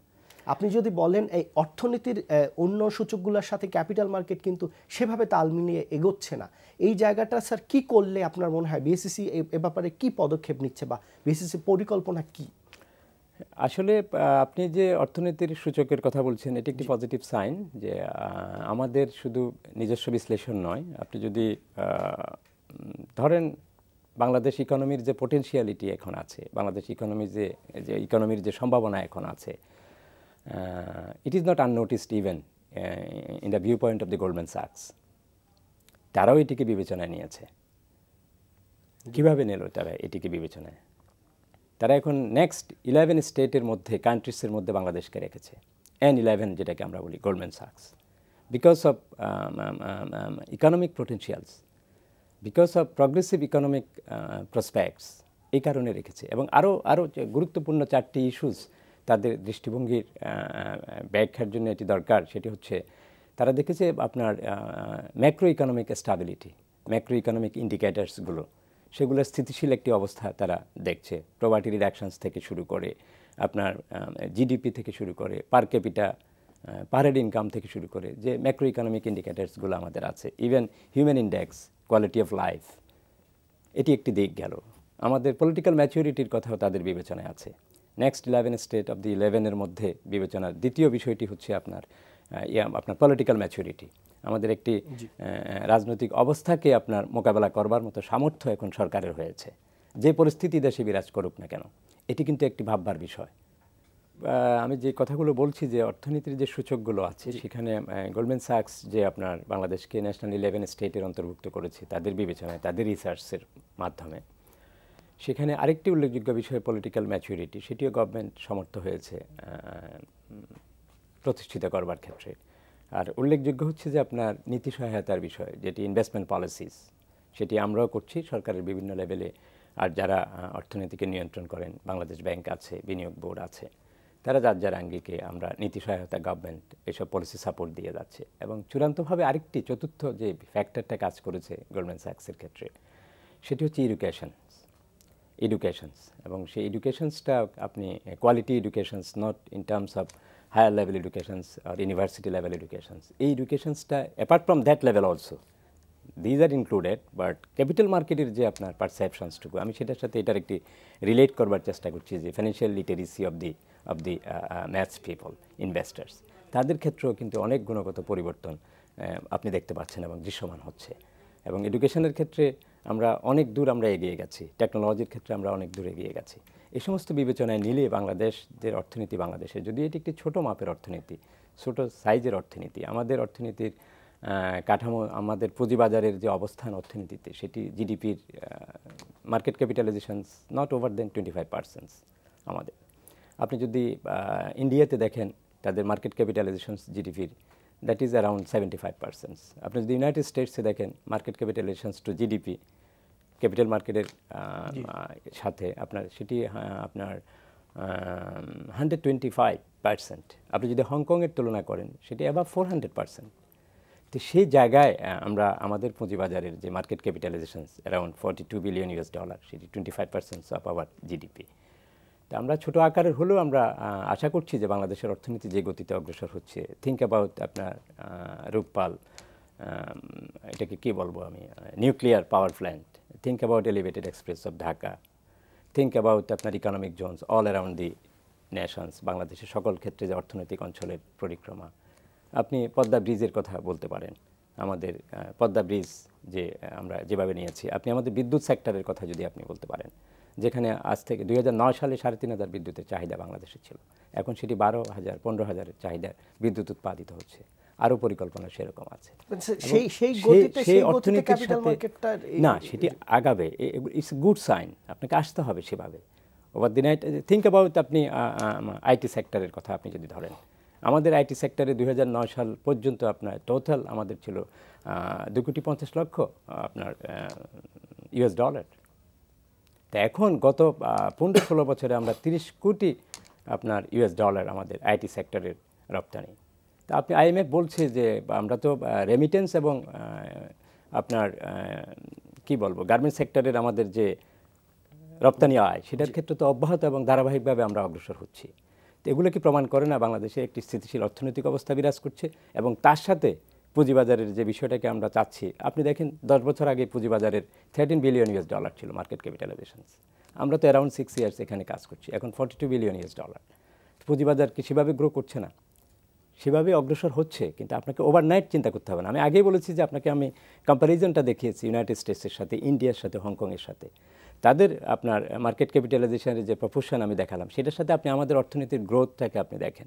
আপনি যদি বলেন এই অর্থনীতির অন্য সূচকগুলোর সাথে ক্যাপিটাল মার্কেট কিন্তু সেভাবে তাল মিলিয়ে এগোচ্ছে না, এই জায়গাটা স্যার কি করলে আপনার মনে হয় বিএসইসি এ ব্যাপারে কি পদক্ষেপ নিচ্ছে বা বিএসইসি পরিকল্পনা কি? আসলে আপনি যে অর্থনীতির সূচকের কথা বলছেন, এটি একটি পজিটিভ সাইন যে আমাদের শুধু নিজস্ব বিশ্লেষণ নয়, আপনি যদি ধরেন বাংলাদেশ ইকোনমির যে পোটেনশিয়ালিটি এখন আছে, বাংলাদেশ ইকোনমির যে সম্ভাবনা এখন আছে, it is not unnoticed even in the viewpoint of the Goldman Sachs. তারাও এটিকে বিবেচনায় নিয়েছে কিভাবে নিল তারা এটিকে বিবেচনায়? তারা এখন নেক্সট 11 স্টেটের মধ্যে, কান্ট্রিসের মধ্যে বাংলাদেশকে রেখেছে, N11 যেটাকে আমরা বলি, গোল্ডম্যান সাকস, because of economic potentials, because of progressive economic prospects, এই কারণে রেখেছে। এবং আরও গুরুত্বপূর্ণ 4টি ইস্যুস তাদের দৃষ্টিভঙ্গির ব্যাখ্যার জন্য এটি দরকার। সেটি হচ্ছে তারা দেখেছে আপনার macro economic stability, macro economic ইন্ডিকেটার্সগুলো, সেগুলোর স্থিতিশীল একটি অবস্থা তারা দেখছে। প্রপার্টি রিডাকশনস থেকে শুরু করে আপনার জিডিপি থেকে শুরু করে পার ক্যাপিটা, পার হেড ইনকাম থেকে শুরু করে যে ম্যাক্রো ইকোনমিক ইন্ডিকেটার্সগুলো আমাদের আছে, even human index, quality of life, এটি একটি দিক গেল। আমাদের পলিটিক্যাল ম্যাচুরিটির কথাও তাদের বিবেচনায় আছে। নেক্সট 11 স্টেট অফ দি 11-এর মধ্যে বিবেচনার দ্বিতীয় বিষয়টি হচ্ছে আপনার পলিটিক্যাল ম্যাচুরিটি। আমাদের একটি রাজনৈতিক অবস্থাকে আপনার মোকাবেলা করবার মতো সামর্থ্য এখন সরকারের হয়েছে। যে পরিস্থিতি দেশে বিরাজ করুক না কেন, এটি কিন্তু একটি ভাববার বিষয়। আমি যে কথাগুলো বলছি, যে অর্থনীতির যে সূচকগুলো আছে, সেখানে গোল্ডম্যান সাকস যে আপনার বাংলাদেশকে ন্যাশনাল 11 স্টেটের অন্তর্ভুক্ত করেছে তাদের বিবেচনায়, তাদের রিসার্চের মাধ্যমে, সেখানে আরেকটি উল্লেখযোগ্য বিষয় পলিটিক্যাল ম্যাচুরিটি, সেটিও গভর্নমেন্ট সমর্থ হয়েছে প্রতিষ্ঠিত করবার ক্ষেত্রে। আর উল্লেখযোগ্য হচ্ছে যে আপনার নীতি সহায়তার বিষয়, যেটি ইনভেস্টমেন্ট পলিসিস, সেটি আমরাও করছি সরকারের বিভিন্ন লেভেলে। আর যারা অর্থনীতিকে নিয়ন্ত্রণ করেন, বাংলাদেশ ব্যাংক আছে, বিনিয়োগ বোর্ড আছে, তারা যার আঙ্গিকে আমরা নীতি সহায়তা, গভর্নমেন্ট এসব পলিসি সাপোর্ট দিয়ে যাচ্ছে। এবং চূড়ান্তভাবে আরেকটি চতুর্থ যে ফ্যাক্টরটা কাজ করেছে গোল্ডম্যান স্যাক্সের ক্ষেত্রে, সেটি হচ্ছে এডুকেশনস। এবং সেই এডুকেশনসটা আপনি quality educations, not in terms of higher level educations আর ইউনিভার্সিটি লেভেল এডুকেশনস, এই এডুকেশনসটা apart from that level also these are included. But capital মার্কেটের যে আপনার পারসেপশনসটুকু, আমি সেটার সাথে এটার একটি রিলেট করবার চেষ্টা করছি, যে financial literacy of the maths people, investors, তাদের ক্ষেত্রেও কিন্তু অনেক গুণগত পরিবর্তন আপনি দেখতে পাচ্ছেন এবং দৃশ্যমান হচ্ছে। এবং এডুকেশনের ক্ষেত্রে আমরা অনেক দূর আমরা এগিয়ে গেছি, টেকনোলজির ক্ষেত্রে আমরা অনেক দূর এগিয়ে গেছি। এই সমস্ত বিবেচনায় নিলে বাংলাদেশের অর্থনীতি, বাংলাদেশে যদি এটি একটি ছোটো মাপের অর্থনীতি, ছোটো সাইজের অর্থনীতি, আমাদের অর্থনীতির কাঠামো, আমাদের পুঁজিবাজারের যে অবস্থান অর্থনীতিতে, সেটি জিডিপির মার্কেট ক্যাপিটালাইজেশনস নট ওভার দেন 25%। আমাদের আপনি যদি ইন্ডিয়াতে দেখেন, তাদের মার্কেট ক্যাপিটালাইজেশনস জিডিপির দ্যাট ইজ অ্যারাউন্ড 75%। আপনি যদি ইউনাইটেড স্টেটসে দেখেন, মার্কেট ক্যাপিটালাইজেশনস টু জিডিপি, ক্যাপিটাল মার্কেটের সাথে আপনার সেটি আপনার 125%। আপনি যদি হংকংয়ের তুলনা করেন, সেটি অ্যাবাভ 400%। তো সেই জায়গায় আমরা আমাদের পুঁজিবাজারের যে মার্কেট ক্যাপিটালাইজেশনস অ্যারাউন্ড $42 বিলিয়ন, সেটি 25% অফ আওয়ার জিডিপি। তা আমরা ছোটো আকারের হলেও আমরা আশা করছি যে বাংলাদেশের অর্থনীতি যে গতিতে অগ্রসর হচ্ছে, থিঙ্ক অ্যাবাউট আপনার রূপপাল, এটাকে কী বলবো আমি, nuclear power plant, think about elevated express of Dhaka, think about আপনার economic zones all around the nations, বাংলাদেশের সকল ক্ষেত্রে যে অর্থনৈতিক অঞ্চলের পরিক্রমা। আপনি পদ্মা ব্রিজের কথা বলতে পারেন, আমাদের পদ্মা ব্রিজ যে আমরা যেভাবে নিয়েছি। আপনি আমাদের বিদ্যুৎ সেক্টরের কথা যদি আপনি বলতে পারেন, যেখানে আজ থেকে 2009 সালে 3,500 বিদ্যুতের চাহিদা বাংলাদেশে ছিল, এখন সেটি 12,000 15,000-এর চাহিদা বিদ্যুৎ উৎপাদিত হচ্ছে। আরও পরিকল্পনা সেরকম আছে। সেই অর্থনীতির সাথে না, সেটি আগাবে, ইটস গুড সাইন। আপনাকে আসতে হবে সেভাবে। Over the night think about আপনি আইটি সেক্টরের কথা আপনি যদি ধরেন, আমাদের আইটি সেক্টরে 2009 সাল পর্যন্ত আপনার টোটাল আমাদের ছিল $2,50,00,000 আপনার $। তা এখন গত 15-16 বছরে আমরা 30 কোটি আপনার $, আমাদের আইটি সেক্টরের রপ্তানি। তা আপনি IMF বলছে যে আমরা তো রেমিটেন্স এবং আপনার কি বলবো, গার্মেন্টস সেক্টরের আমাদের যে রপ্তানি আয়, সেটার ক্ষেত্রে তো অব্যাহত এবং ধারাবাহিকভাবে আমরা অগ্রসর হচ্ছি। তো এগুলো কি প্রমাণ করে না বাংলাদেশে একটি স্থিতিশীল অর্থনৈতিক অবস্থা বিরাজ করছে? এবং তার সাথে পুঁজিবাজারের যে বিষয়টাকে আমরা চাচ্ছি, আপনি দেখেন 10 বছর আগে পুঁজিবাজারের $13 বিলিয়ন ছিল মার্কেট ক্যাপিটালাইজেশনস। আমরা তো অ্যারাউন্ড 6 ইয়ার্স এখানে কাজ করছি, এখন $42 বিলিয়ন। পুঁজিবাজার কি সেভাবে গ্রো করছে না? সেভাবে অগ্রসর হচ্ছে, কিন্তু আপনাকে ওভারনাইট চিন্তা করতে হবে না। আমি আগেই বলেছি যে আপনাকে আমি কম্প্যারিজনটা দেখিয়েছি ইউনাইটেড স্টেটসের সাথে, ইন্ডিয়ার সাথে, হংকংয়ের সাথে। তাদের আপনার মার্কেট ক্যাপিটালাইজেশনের যে প্রপোর্শন আমি দেখালাম, সেটার সাথে আপনি আমাদের অর্থনীতির গ্রোথটাকে আপনি দেখেন।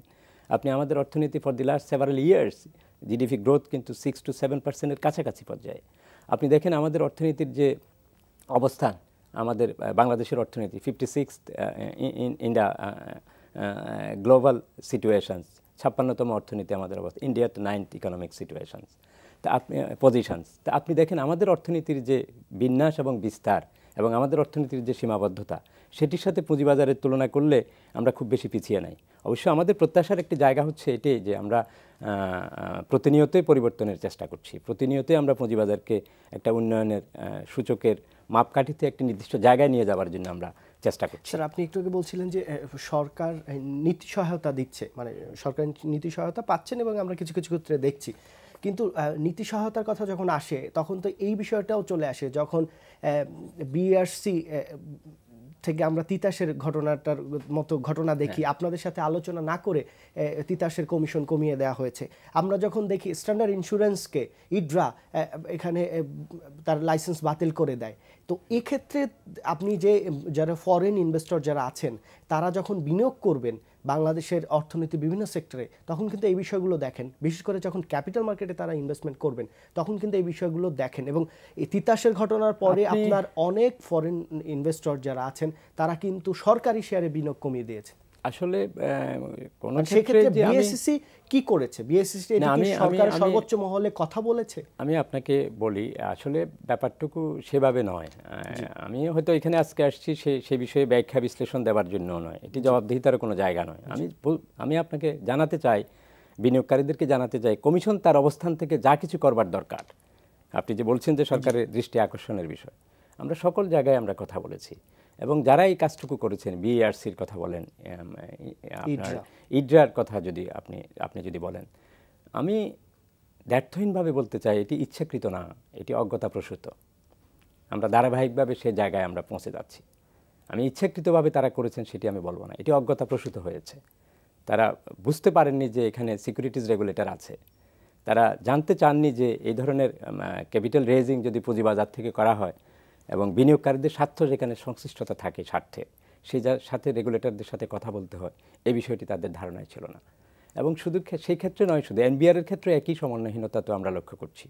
আপনি আমাদের অর্থনীতি for the last several years GDP growth কিন্তু 6 to 7%-এর কাছাকাছি পর্যায়ে। আপনি দেখেন আমাদের অর্থনীতির যে অবস্থান আমাদের বাংলাদেশের অর্থনীতি 56 ইন দ্য গ্লোবাল সিচুয়েশনস, 56তম অর্থনীতি আমাদের অবস্থা, ইন্ডিয়ার 9th ইকোনমিক সিচুয়েশনস। তা আপনি পজিশনস, তা আপনি দেখেন আমাদের অর্থনীতির যে বিন্যাস এবং বিস্তার এবং আমাদের অর্থনীতির যে সীমাবদ্ধতা, সেটির সাথে পুঁজিবাজারের তুলনা করলে আমরা খুব বেশি পিছিয়ে নাই। অবশ্য আমাদের প্রত্যাশার একটি জায়গা হচ্ছে এটাই যে আমরা প্রতিনিয়তই পরিবর্তনের চেষ্টা করছি, প্রতিনিয়তই আমরা পুঁজিবাজারকে একটা উন্নয়নের সূচকের মাপকাঠিতে একটি নির্দিষ্ট জায়গায় নিয়ে যাওয়ার জন্য আমরা চেষ্টা করছি। স্যার, আপনি একটু আগে বলছিলেন যে সরকার নীতি সহায়তা দিচ্ছে, মানে সরকার নীতি সহায়তা পাচ্ছেন এবং আমরা কিছু কিছু ক্ষেত্রে দেখছি, কিন্তু নীতি সহায়তার কথা যখন আসে তখন তো এই বিষয়টাও চলে আসে যখন বিআরসি থেকে আমরা তিতাসের ঘটনাটার মতো ঘটনা দেখি, আপনাদের সাথে আলোচনা না করে তিতাসের কমিশন কমিয়ে দেওয়া হয়েছে। আমরা যখন দেখি স্ট্যান্ডার্ড ইন্স্যুরেন্সকে ইড্রা এখানে তার লাইসেন্স বাতিল করে দেয়। তো এক্ষেত্রে আপনি যে যারা ফরেন ইনভেস্টর যারা আছেন তারা যখন বিনিয়োগ করবেন বাংলাদেশের অর্থনীতি বিভিন্ন সেক্টরে, তখন কিন্তু এই বিষয়গুলো দেখেন, বিশেষ করে যখন ক্যাপিটাল মার্কেটে তারা ইনভেস্টমেন্ট করবেন তখন কিন্তু এই বিষয়গুলো দেখেন। এবং এই তিতাসের ঘটনার পরে আপনার অনেক ফরেন ইনভেস্টর যারা আছেন তারা কিন্তু সরকারি শেয়ারে বিনিয়োগ কমিয়ে দিয়েছে। আসলে কোন ক্ষেত্রে বিএসসিসি কি করেছে? বিএসসিসি সরকার সর্বোচ্চ মহলে কথা বলেছে? আমি আপনাকে বলি, আসলে ব্যাপারটুকু সেভাবে নয়। আমি হয়তো এখানে আজকে আসছি সেই বিষয়ে ব্যাখ্যা বিশ্লেষণ দেওয়ার জন্য নয়, এটি জবাবদিহিতার কোনো জায়গা নয়। আমি আপনাকে জানাতে চাই, বিনিয়োগকারীদেরকে জানাতে চাই, কমিশন তার অবস্থান থেকে যা কিছু করবার দরকার, আপনি যে বলছেন যে সরকারের দৃষ্টি আকর্ষণের বিষয়, আমরা সকল জায়গায় আমরা কথা বলেছি এবং যারা এই কাজটুকু করেছেন, বিআরসির কথা বলেন, ইড্রার কথা যদি আপনি যদি বলেন, আমি দ্ব্যর্থহীনভাবে বলতে চাই এটি ইচ্ছাকৃত না, এটি অজ্ঞতাপ্রসূত। আমরা ধারাবাহিকভাবে সে জায়গায় আমরা পৌঁছে যাচ্ছি। আমি ইচ্ছাকৃতভাবে তারা করেছেন সেটি আমি বলবো না, এটি অজ্ঞতাপ্রসূত হয়েছে। তারা বুঝতে পারেননি যে এখানে সিকিউরিটিজ রেগুলেটর আছে, তারা জানতে চাননি যে এই ধরনের ক্যাপিটাল রেজিং যদি পুঁজিবাজার থেকে করা হয় এবং বিনিয়োগকারীদের স্বার্থ যেখানে সংশ্লিষ্টতা থাকে স্বার্থে, সেই সাথে রেগুলেটরদের সাথে কথা বলতে হয়, এই বিষয়টি তাদের ধারণায় ছিল না। এবং শুধু সেই ক্ষেত্রে নয়, শুধু এনবিআরের ক্ষেত্রে একই সমন্বয়হীনতা তো আমরা লক্ষ্য করছি,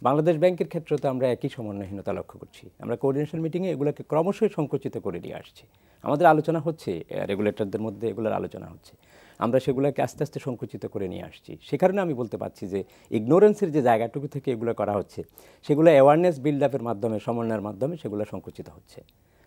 বাংলাদেশ ব্যাংকের ক্ষেত্রেও তো আমরা একই সমন্বয়হীনতা লক্ষ্য করছি। আমরা কোঅর্ডিনেশন মিটিংয়ে এগুলোকে ক্রমশই সংকুচিত করে নিয়ে আসছি। আমাদের আলোচনা হচ্ছে, রেগুলেটরদের মধ্যে এগুলোর আলোচনা হচ্ছে, আমরা সেগুলোকে আস্তে আস্তে সংকুচিত করে নিয়ে আসছি। সে কারণে আমি বলতে পারছি যে ইগনোরেন্সের যে জায়গাটুকু থেকে এগুলো করা হচ্ছে, সেগুলো অ্যাওয়ারনেস বিল্ড আপের মাধ্যমে, সমন্বয়ের মাধ্যমে সেগুলো সংকুচিত হচ্ছে।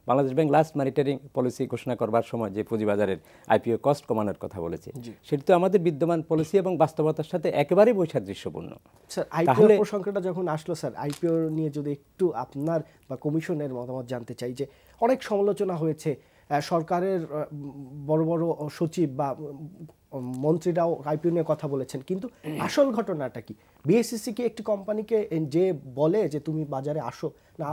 Bangladesh bank last monitoring policy ঘোষণা করবার সময় যে পুঁজিবাজারের আইপিও কস্ট কমানোর কথা বলেছে, সেটি তো আমাদের বিদ্যমান পলিসি এবং বাস্তবতার সাথে একেবারেই বৈসাদৃশ্যপূর্ণ। স্যার, আইপিও প্রসঙ্গটা যখন আসলো, স্যার আইপিও নিয়ে যদি একটু আপনার বা কমিশনের মতামত জানতে চাই, যে অনেক সমালোচনা হয়েছে, সরকারের বড় বড় সচিব বা মন্ত্রীরাও আইপিও নিয়ে কথা বলেছেন, কিন্তু আসল ঘটনাটা কি? বিএসসিসি কি একটি কোম্পানিকে যে বলে যে তুমি বাজারে আসো না,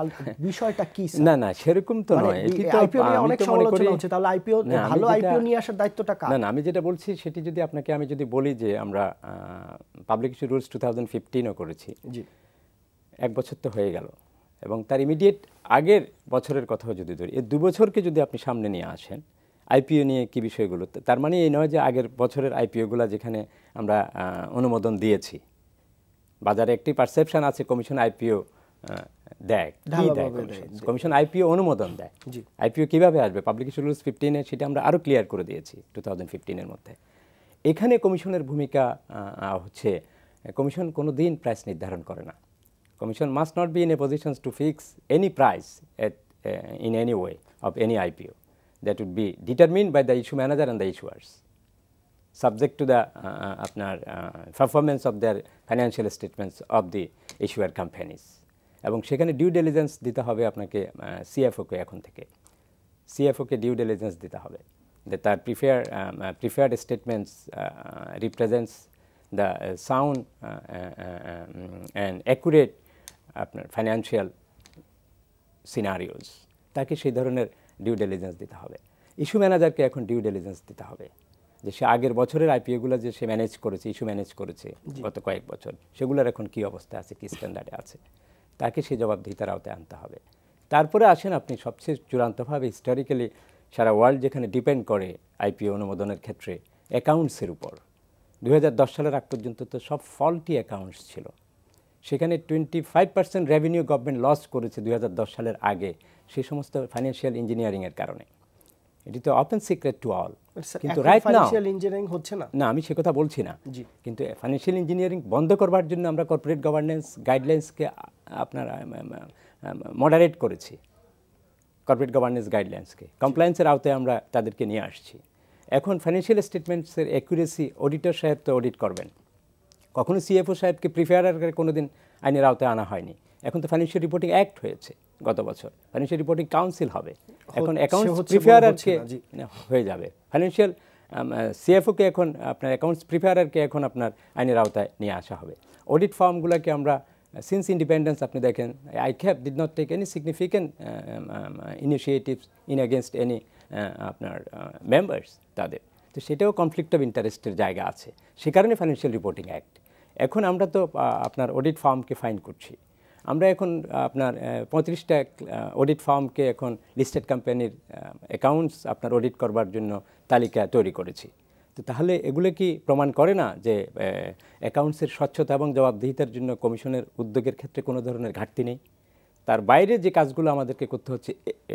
বিষয়টা কি? না না, সেরকম তো নয়। এটি তো আইপিও নিয়ে অনেক সমালোচনা হচ্ছে, তাহলে আইপিও ভালো আইপিও নিয়ে আসার দায়িত্বটা কার? না না, আমি যেটা বলছি সেটি যদি আপনাকে আমি যদি বলি যে আমরা পাবলিক ইস্যু রুলস 2015ও করেছি, জি, 1 বছর তো হয়ে গেল, এবং তার ইমিডিয়েট আগের বছরের কথাও যদি ধরি, এই 2 বছরকে যদি আপনি সামনে নিয়ে আসেন, আইপিও নিয়ে কি বিষয়গুলো, তার মানে এই নয় যে আগের বছরের আইপিওগুলো যেখানে আমরা অনুমোদন দিয়েছি, বাজারে একটি পারসেপশন আছে কমিশন আইপিও দেয়, কমিশন আইপিও অনুমোদন দেয়। আইপিও কিভাবে আসবে? পাবলিক ইস্যু রুলস 15-এ সেটা আমরা আরও ক্লিয়ার করে দিয়েছি 2015-এর মধ্যে। এখানে কমিশনের ভূমিকা হচ্ছে, কমিশন কোনো দিন প্রাইস নির্ধারণ করে না। Commission must not be in a position to fix any price in any way of any IPO. That would be determined by the issue manager and the issuers, subject to the performance of their financial statements of the issuer companies. এবং সেখানে due diligence দিতে হবে আপনাকে সিএফওকে, এখন থেকে সিএফওকে due diligence দিতে হবে, যে তার preferred statements represents the sound and accurate আপনার ফাইন্যান্সিয়াল সিনারিওস, তাকে সেই ধরনের ডিউ ডিলিজেন্স দিতে হবে। ইস্যু ম্যানেজারকে এখন ডিউ ডিলিজেন্স দিতে হবে, যে সে আগের বছরের আইপিওগুলো যে সে ম্যানেজ করেছে, ইস্যু ম্যানেজ করেছে গত কয়েক বছর, সেগুলোর এখন কি অবস্থা আছে, কি স্ট্যান্ডার্ডে আছে, তাকে সেই জবাবদিহিতার আওতায় আনতে হবে। তারপরে আসেন আপনি সবচেয়ে চূড়ান্তভাবে, হিস্টোরিক্যালি সারা ওয়ার্ল্ড যেখানে ডিপেন্ড করে আইপিও অনুমোদনের ক্ষেত্রে অ্যাকাউন্টসের উপর, 2010 সালের আগ পর্যন্ত তো সব ফল্টি অ্যাকাউন্টস ছিল। সেখানে 25% রেভিনিউ গভর্নমেন্ট লস করেছে 2010 সালের আগে সেই সমস্ত ফাইন্যান্সিয়াল ইঞ্জিনিয়ারিংয়ের কারণে। এটি তো ওপেন সিক্রেট টু অল। কিন্তু এখন রাইট নাও ফাইন্যান্সিয়াল ইঞ্জিনিয়ারিং হচ্ছে না। না, আমি সে কথা বলছি না, জি। কিন্তু ফাইন্যান্সিয়াল ইঞ্জিনিয়ারিং বন্ধ করবার জন্য আমরা কর্পোরেট গভর্নেন্স গাইডলাইন্সকে আপনার মডারেট করেছি। কর্পোরেট গভর্নেন্স গাইডলাইন্সকে কমপ্লায়েন্সের আওতায় আমরা তাদেরকে নিয়ে আসছি। এখন ফাইন্যান্সিয়াল স্টেটমেন্টসের অ্যাকুরেসি অডিটর সাহেব তো অডিট করবেন, কখনো সিএফও সাহেবকে প্রিফেয়ারারকে কোনোদিন আইনের আওতায় আনা হয়নি। এখন তো ফাইন্যান্সিয়াল রিপোর্টিং অ্যাক্ট হয়েছে গত বছর, ফাইন্যান্সিয়াল রিপোর্টিং কাউন্সিল হবে, এখন অ্যাকাউন্টস প্রিফেয়ারারকে হয়ে যাবে। ফাইন্যান্সিয়াল সিএফওকে এখন আপনার অ্যাকাউন্টস প্রিফেয়ারারকে এখন আপনার আইনের আওতায় নিয়ে আসা হবে। অডিট ফার্মগুলোকে আমরা সিন্স ইন্ডিপেন্ডেন্স আপনি দেখেন ICAP did not take any significant initiatives in against any আপনার মেম্বার্স তাদের, তো সেটাও কনফ্লিক্ট অফ ইন্টারেস্টের জায়গা আছে। সে কারণে ফাইন্যান্সিয়াল রিপোর্টিং অ্যাক্ট। এখন আমরা তো আপনার অডিট ফার্মকে ফাইন করছি। আমরা এখন আপনার 35টা অডিট ফার্মকে এখন লিস্টেড কোম্পানির অ্যাকাউন্টস আপনার অডিট করবার জন্য তালিকা তৈরি করেছি। তো তাহলে এগুলো কি প্রমাণ করে না যে অ্যাকাউন্টসের স্বচ্ছতা এবং জবাবদিহিতার জন্য কমিশনের উদ্যোগের ক্ষেত্রে কোনো ধরনের ঘাটতি নেই? তার বাইরে যে কাজগুলো আমাদেরকে করতে হচ্ছে,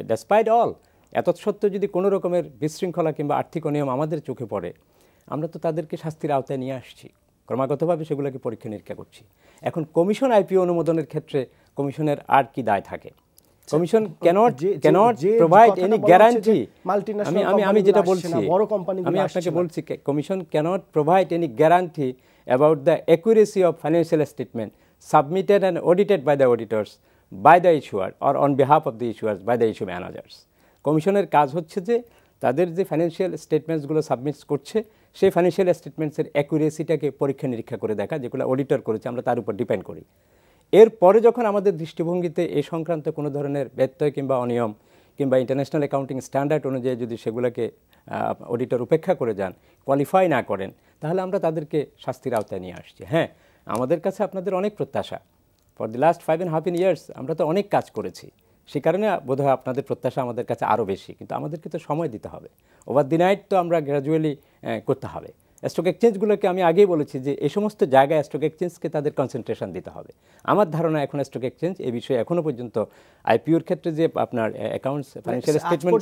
ডেসপাইট অল, এত সত্ত্বেও যদি কোনো রকমের বিশৃঙ্খলা কিংবা আর্থিক অনিয়ম আমাদের চোখে পড়ে, আমরা তো তাদেরকে শাস্তির আওতায় নিয়ে আসছি, ক্রমাগতভাবে সেগুলোকে পরীক্ষা নিরীক্ষা করছি। এখন কমিশন আইপিও অনুমোদনের ক্ষেত্রে কমিশনের আর কি দায় থাকে? Commission cannot provide any guarantee. আমি যেটা বলছি, আমি আপনাকে বলছি, commission cannot provide any guarantee about the accuracy of financial statement submitted and audited by the auditors by the issuer or on behalf of the issuers by the issue managers. কমিশনের কাজ হচ্ছে যে তাদের যে ফাইন্যান্সিয়াল স্টেটমেন্টসগুলো সাবমিট করছে সেই financial স্টেটমেন্টসের অ্যাকুরেসিটাকে পরীক্ষা নিরীক্ষা করে দেখা, যেগুলো অডিটর করেছে, আমরা তার উপর ডিপেন্ড করি। এরপরে যখন আমাদের দৃষ্টিভঙ্গিতে এই সংক্রান্ত কোনো ধরনের ব্যত্যয় কিংবা অনিয়ম কিংবা ইন্টারন্যাশনাল অ্যাকাউন্টিং স্ট্যান্ডার্ড অনুযায়ী যদি সেগুলোকে অডিটর উপেক্ষা করে যান, কোয়ালিফাই না করেন, তাহলে আমরা তাদেরকে শাস্তির আওতায় নিয়ে আসছি। হ্যাঁ, আমাদের কাছে আপনাদের অনেক প্রত্যাশা। ফর দি লাস্ট 5.5 years আমরা তো অনেক কাজ করেছি, সে কারণে বোধহয় আপনাদের প্রত্যাশা আমাদের কাছে আরও বেশি। কিন্তু আমাদেরকে তো সময় দিতে হবে, ওভার দি নাইট তো আমরা গ্র্যাজুয়ালি করতে হবে। স্টক এক্সচেঞ্জগুলোকে আমি আগেই বলেছি যে এই সমস্ত জায়গায় স্টক এক্সচেঞ্জকে তাদের কনসেন্ট্রেশন দিতে হবে। আমার ধারণা এখন স্টক এক্সচেঞ্জ এই বিষয়ে এখনও পর্যন্ত আইপিওর ক্ষেত্রে যে আপনার অ্যাকাউন্টস ফাইন্যান্সিয়াল স্টেটমেন্ট,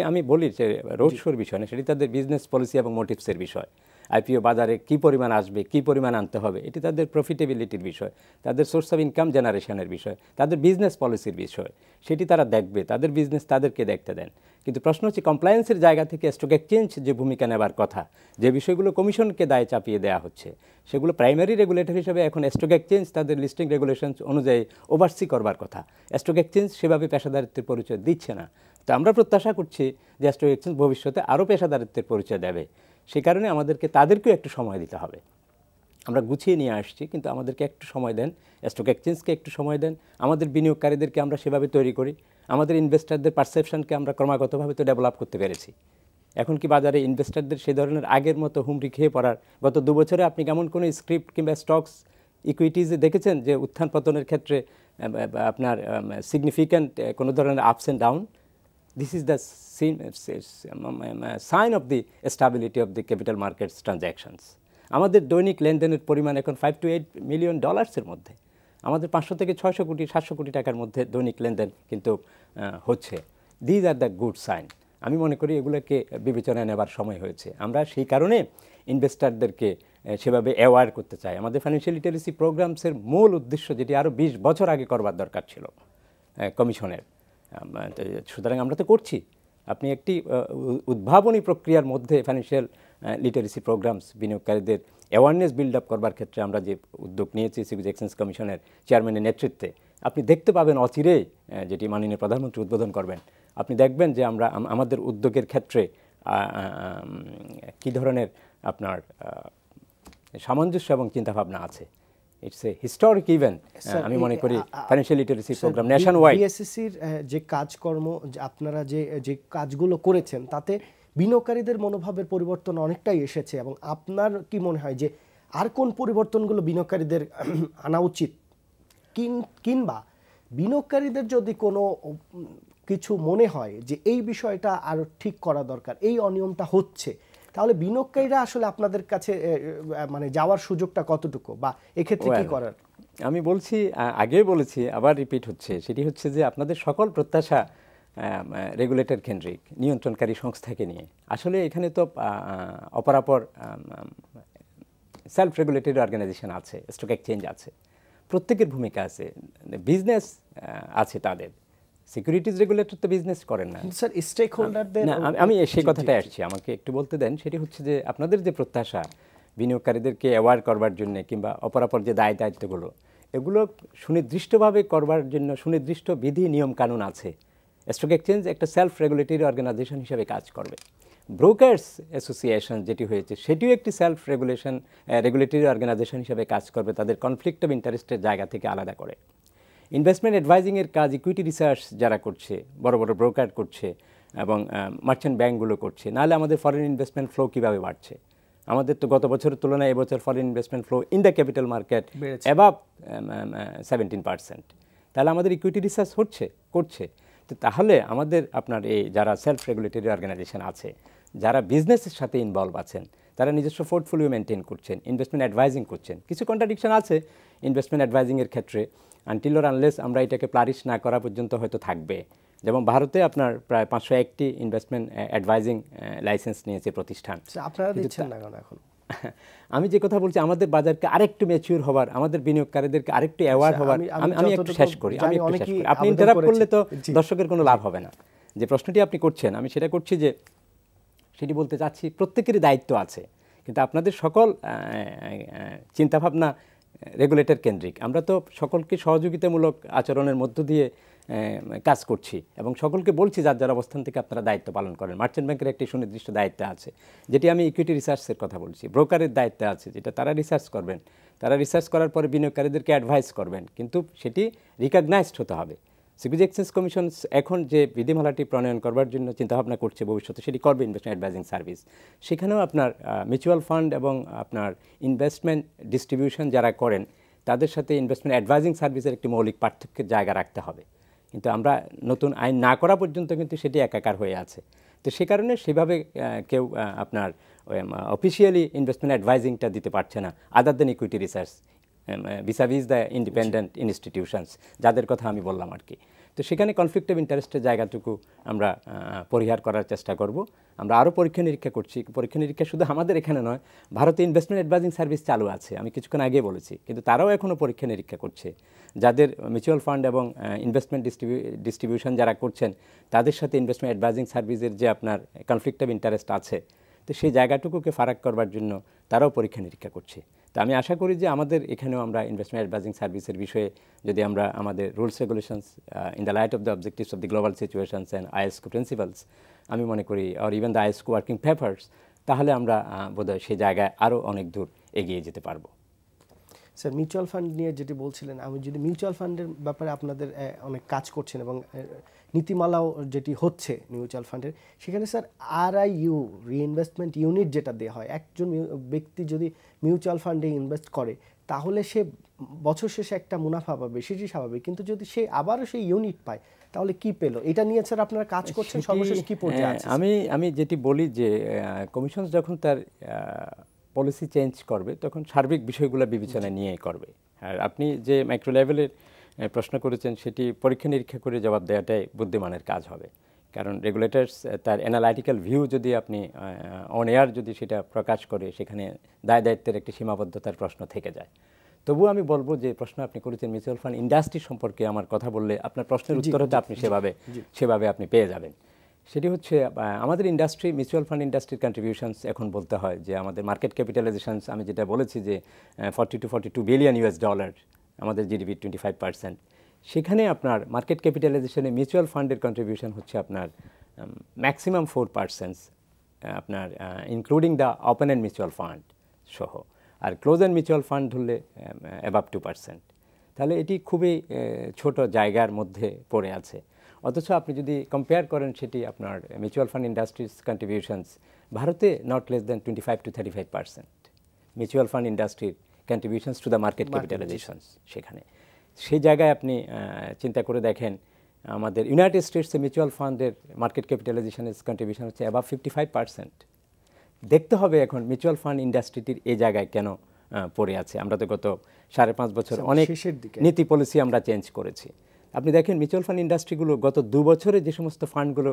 আমি বলি যে রোড শোর বিষয় না, সেটি তাদের বিজনেস পলিসি এবং মোটিভসের বিষয়। আইপিও বাজারে কী পরিমাণ আসবে, কী পরিমাণ আনতে হবে, এটি তাদের প্রফিটেবিলিটির বিষয়, তাদের সোর্স অফ ইনকাম জেনারেশনের বিষয়, তাদের বিজনেস পলিসির বিষয়, সেটি তারা দেখবে, তাদের বিজনেস তাদেরকে দেখতে দেন। কিন্তু প্রশ্ন হচ্ছে কমপ্লায়েন্সের জায়গা থেকে স্টক এক্সচেঞ্জ যে ভূমিকা নেবার কথা, যে বিষয়গুলো কমিশনকে দায় চাপিয়ে দেওয়া হচ্ছে, সেগুলো প্রাইমারি রেগুলেটর হিসেবে এখন স্টক এক্সচেঞ্জ তাদের লিস্টিং রেগুলেশনস অনুযায়ী ওভারসি করবার কথা। স্টক এক্সচেঞ্জ সেভাবে পেশাদারিত্বের পরিচয় দিচ্ছে না। তো আমরা প্রত্যাশা করছি যে স্টক এক্সচেঞ্জ ভবিষ্যতে আরও পেশাদারিত্বের পরিচয় দেবে। সে কারণে আমাদেরকে তাদেরকেও একটু সময় দিতে হবে। আমরা গুছিয়ে নিয়ে আসছি, কিন্তু আমাদেরকে একটু সময় দেন, স্টক এক্সচেঞ্জকে একটু সময় দেন, আমাদের বিনিয়োগকারীদেরকে আমরা সেভাবে তৈরি করি, আমাদের ইনভেস্টারদের পারসেপশনকে আমরা ক্রমাগতভাবে তো ডেভেলপ করতে পেরেছি। এখন কি বাজারে ইনভেস্টারদের সেই ধরনের আগের মতো হুমড়ি খেয়ে পড়ার গত 2 বছরে আপনি কেমন কোনো স্ক্রিপ্ট কিংবা স্টকস ইকুইটিজে দেখেছেন যে উত্থান পতনের ক্ষেত্রে আপনার সিগনিফিক্যান্ট কোনো ধরনের ups and down? This is the sign of the stability of the capital markets transactions. আমাদের দৈনিক লেনদেনের পরিমাণ এখন $5 to 8 million মধ্যে, আমাদের 500 থেকে 600 কোটি 700 কোটি টাকার মধ্যে দৈনিক লেনদেন কিন্তু হচ্ছে। These are the good sign. আমি মনে করি এগুলোকে বিবেচনায় নেবার সময় হয়েছে। আমরা সেই কারণে ইনভেস্টারদেরকে সেভাবে অ্যাওয়ার করতে চাই। আমাদের ফাইন্যান্সিয়াল লিটারেসি প্রোগ্রামসের মূল উদ্দেশ্য, যেটি আরও 20 বছর আগে করবার দরকার ছিল কমিশনের, সুতরাং আমরা তো করছি। আপনি একটি উদ্ভাবনী প্রক্রিয়ার মধ্যে ফাইন্যান্সিয়াল লিটারেসি প্রোগ্রামস বিনিয়োগকারীদের অ্যাওয়ারনেস বিল্ড আপ করবার ক্ষেত্রে আমরা যে উদ্যোগ নিয়েছি সিকিউরিটিজ এক্সচেঞ্জ কমিশনের চেয়ারম্যানের নেতৃত্বে, আপনি দেখতে পাবেন অচিরেই, যেটি মাননীয় প্রধানমন্ত্রী উদ্বোধন করবেন, আপনি দেখবেন যে আমরা আমাদের উদ্যোগের ক্ষেত্রে কী ধরনের আপনার সামঞ্জস্য এবং চিন্তাভাবনা আছে। ইটস এ হিস্টোরিক ইভেন্ট আমি মনে করি financial literacy programme nationwide. বিএসসিসির যে কাজকর্ম, আপনারা যে কাজগুলো করেছেন, তাতে বিনিয়োগকারীদের মনোভাবের পরিবর্তন অনেকটাই এসেছে। এবং আপনার কি মনে হয় যে আর কোন পরিবর্তনগুলো বিনিয়োগকারীদের আনা উচিত, কিংবা বিনিয়োগকারীদের যদি কোনো কিছু মনে হয় যে এই বিষয়টা আরও ঠিক করা দরকার, এই অনিয়মটা হচ্ছে, তাহলে বিনিয়োগকারীরা আসলে আপনাদের কাছে মানে যাওয়ার সুযোগটা কতটুকু, বা এক্ষেত্রে কি করার? আমি বলছি, আগেই বলেছি, আবার রিপিট হচ্ছে, সেটি হচ্ছে যে আপনাদের সকল প্রত্যাশা রেগুলেটর কেন্দ্রিক, নিয়ন্ত্রণকারী সংস্থাকে নিয়ে। আসলে এখানে তো অপরাপর সেলফ রেগুলেটরি অর্গানাইজেশন আছে, স্টক এক্সচেঞ্জ আছে, প্রত্যেকের ভূমিকা আছে, বিজনেস আছে তাদের। সিকিউরিটিজ রেগুলেটর তো বিজনেস করেন না স্যার, স্টেক হোল্ডারদের। আমি সেই কথাটাই আসছি, আমাকে একটু বলতে দেন। সেটি হচ্ছে যে আপনাদের যে প্রত্যাশা বিনিয়োগকারীদেরকে অ্যাওয়ার করবার জন্য কিংবা অপরাপর যে দায়িত্বগুলো, এগুলো সুনির্দিষ্টভাবে করবার জন্য সুনির্দিষ্ট বিধি নিয়ম কানুন আছে। স্টক এক্সচেঞ্জ একটা সেলফ রেগুলেটরি অর্গানাইজেশন হিসেবে কাজ করবে। ব্রোকার্স অ্যাসোসিয়েশন যেটি হয়েছে সেটিও একটি সেলফ রেগুলেটরি অর্গানাইজেশন হিসেবে কাজ করবে, তাদের কনফ্লিক্ট অফ ইন্টারেস্টের জায়গা থেকে আলাদা করে। ইনভেস্টমেন্ট অ্যাডভাইজিংয়ের কাজ ইকুইটি রিসার্চ যারা করছে, বড় বড় ব্রোকার করছে এবং মার্চেন্ট ব্যাঙ্কগুলো করছে, নাহলে আমাদের ফরেন ইনভেস্টমেন্ট ফ্লো কীভাবে বাড়ছে? আমাদের তো গত বছরের তুলনায় এবছর foreign investment flow in the capital market above 17%। তাহলে আমাদের ইকুইটি রিসার্চ করছে। তো তাহলে আমাদের আপনার এই যারা সেলফ রেগুলেটরি অর্গানাইজেশন আছে, যারা বিজনেসের সাথে ইনভলভ আছেন, তারা নিজস্ব পোর্টফোলিও মেনটেন করছেন, ইনভেস্টমেন্ট অ্যাডভাইজিং করছেন। কিছু কন্ট্রাডিকশন আছে ইনভেস্টমেন্ট অ্যাডভাইজিংয়ের ক্ষেত্রে, আনটিল অর আনলেস আমরা এটাকে প্লারিশ না করা পর্যন্ত হয়তো থাকবে। যেমন ভারতে আপনার প্রায় 501টি ইনভেস্টমেন্ট অ্যাডভাইজিং লাইসেন্স নিয়েছে প্রতিষ্ঠান। আপনারা দিচ্ছেন না কেন এখন? আমি যে কথা বলছি, আমাদের বাজারকে আরেকটু ম্যাচিউর হবার, আমাদের বিনিয়োগকারীদেরকে আরেকটু অ্যাওয়ার হবার। আমি একটু শেষ করি। আপনি ইন্টারাপ্ট করলে তো দর্শকের কোনো লাভ হবে না। যে প্রশ্নটি আপনি করছেন, আমি সেটা করছি যে সেটি বলতে চাচ্ছি প্রত্যেকেরই দায়িত্ব আছে, কিন্তু আপনাদের সকল চিন্তাভাবনা রেগুলেটর কেন্দ্রিক। আমরা তো সকলকে সহযোগিতামূলক আচরণের মধ্য দিয়ে কাজ করছি এবং সকলকে বলছি যার যার অবস্থান থেকে আপনারা দায়িত্ব পালন করেন। মার্চেন্ট ব্যাংকের একটি সুনির্দিষ্ট দায়িত্ব আছে, যেটি আমি ইকুইটি রিসার্চের কথা বলছি। ব্রোকারের দায়িত্ব আছে, যেটা তারা রিসার্চ করবেন। তারা রিসার্চ করার পরে বিনিয়োগকারীদেরকে অ্যাডভাইস করবেন, কিন্তু সেটি রিকগনাইজড হতে হবে। সিকিউরিটি এক্সচেঞ্জ কমিশন এখন যে বিধিমালাটি প্রণয়ন করবার জন্য চিন্তাভাবনা করছে ভবিষ্যতে, সেটি করবে ইনভেস্টমেন্ট অ্যাডভাইজিং সার্ভিস। সেখানেও আপনার মিউচুয়াল ফান্ড এবং আপনার ইনভেস্টমেন্ট ডিস্ট্রিবিউশন যারা করেন, তাদের সাথে ইনভেস্টমেন্ট অ্যাডভাইজিং সার্ভিসের একটি মৌলিক পার্থক্যের জায়গা রাখতে হবে। কিন্তু আমরা নতুন আইন না করা পর্যন্ত কিন্তু সেটি একাকার হয়ে আছে। তো সে কারণে সেভাবে কেউ আপনার অফিসিয়ালি ইনভেস্টমেন্ট অ্যাডভাইজিংটা দিতে পারছে না, other than equity research vis a vis the independent institutions, যাদের কথা আমি বললাম আর কি। তো সেখানে কনফ্লিক্ট অফ ইন্টারেস্টের জায়গাটুকু আমরা পরিহার করার চেষ্টা করব। আমরা আরও পরীক্ষা নিরীক্ষা করছি। পরীক্ষা নিরীক্ষা শুধু আমাদের এখানে নয়, ভারতে ইনভেস্টমেন্ট অ্যাডভাইজিং সার্ভিস চালু আছে, আমি কিছুক্ষণ আগে বলেছি, কিন্তু তারাও এখনও পরীক্ষা নিরীক্ষা করছে। যাদের মিউচুয়াল ফান্ড এবং ইনভেস্টমেন্ট ডিস্ট্রিবিউশন যারা করছেন, তাদের সাথে ইনভেস্টমেন্ট অ্যাডভাইজিং সার্ভিসের যে আপনার কনফ্লিক্ট অফ ইন্টারেস্ট আছে, তো সেই জায়গাটুকুকে ফারাক করবার জন্য তারাও পরীক্ষা নিরীক্ষা করছে। তো আমি আশা করি যে আমাদের এখানেও আমরা ইনভেস্টমেন্ট অ্যাডভাইজিং সার্ভিসের বিষয়ে যদি আমরা আমাদের rules regulations in the light of the objectives of the global situations and IOSCO principles, আমি মনে করি, আর even the IOSCO working papers, তাহলে আমরা বোধহয় সেই জায়গায় আরও অনেক দূর এগিয়ে যেতে পারবো। স্যার, মিউচুয়াল ফান্ড নিয়ে যেটি বলছিলেন, আমি যদি মিউচুয়াল ফান্ডের ব্যাপারে আপনাদের অনেক কাজ করছেন এবং নীতিমালাও যেটি হচ্ছে মিউচুয়াল ফান্ডের, সেখানে স্যার RIU রিইনভেস্টমেন্ট ইউনিট যেটা দেওয়া হয়, একজন ব্যক্তি যদি মিউচুয়াল ফান্ডে ইনভেস্ট করে তাহলে সে বছর শেষে একটা মুনাফা পাবে, সেটি স্বাভাবিক, কিন্তু যদি সে আবারও সেই ইউনিট পায় তাহলে কি পেল? এটা নিয়ে স্যার আপনারা কাজ করছেন, সর্বশেষ কি পর্যায়ে আছে? আমি যেটি বলি যে কমিশন যখন তার পলিসি চেঞ্জ করবে তখন সার্বিক বিষয়গুলো বিবেচনায় নিয়েই করবে। আর আপনি যে মাইক্রো লেভেলের প্রশ্ন করেছেন সেটি পরীক্ষা নিরীক্ষা করে জবাব দেওয়াটাই বুদ্ধিমানের কাজ হবে। কারণ রেগুলেটরস তার অ্যানালাইটিক্যাল ভিউ যদি আপনি অন এয়ার যদি সেটা প্রকাশ করে, সেখানে দায় দায়িত্বের একটি সীমাবদ্ধতার প্রশ্ন থেকে যায়। তবুও আমি বলবো যে প্রশ্ন আপনি করেছেন মিউচুয়াল ফান্ড ইন্ডাস্ট্রি সম্পর্কে আমার কথা বললে আপনার প্রশ্নের উত্তর হয়তো আপনি সেভাবে আপনি পেয়ে যাবেন। সেটি হচ্ছে আমাদের ইন্ডাস্ট্রি, মিউচুয়াল ফান্ড ইন্ডাস্ট্রির কন্ট্রিবিউশনস এখন বলতে হয় যে আমাদের মার্কেট ক্যাপিটালাইজেশনস, আমি যেটা বলেছি যে $42 বিলিয়ন, আমাদের জিডিপি 25%, সেখানে আপনার মার্কেট ক্যাপিটালাইজেশনে মিউচুয়াল ফান্ডের কন্ট্রিবিউশন হচ্ছে আপনার ম্যাক্সিমাম 4%, আপনার including the open end mutual fund সহ, আর ক্লোজ এন্ড মিউচুয়াল ফান্ড ধরলে অ্যাবাভ 2%। তাহলে এটি খুবই ছোট জায়গার মধ্যে পড়ে আছে। অথচ আপনি যদি কম্পেয়ার করেন সেটি আপনার মিউচুয়াল ফান্ড ইন্ডাস্ট্রিজ কন্ট্রিবিউশনস ভারতে not less than 25 to 35% mutual fund ইন্ডাস্ট্রির কন্ট্রিবিউশনস টু দ্য মার্কেট ক্যাপিটালাইজেশনস। সেখানে সেই জায়গায় আপনি চিন্তা করে দেখেন, আমাদের ইউনাইটেড স্টেটসে মিউচুয়াল ফান্ডের মার্কেট ক্যাপিটালাইজেশনের কন্ট্রিবিউশন হচ্ছে অ্যাবাভ 55%। দেখতে হবে এখন মিউচুয়াল ফান্ড ইন্ডাস্ট্রিটির এই জায়গায় কেন পড়ে আছে। আমরা তো গত 5.5 বছর অনেক শেষের দিকে নীতি পলিসি আমরা চেঞ্জ করেছি। আপনি দেখেন মিউচুয়াল ফান্ড ইন্ডাস্ট্রিগুলো গত 2 বছরে যে সমস্ত ফান্ডগুলো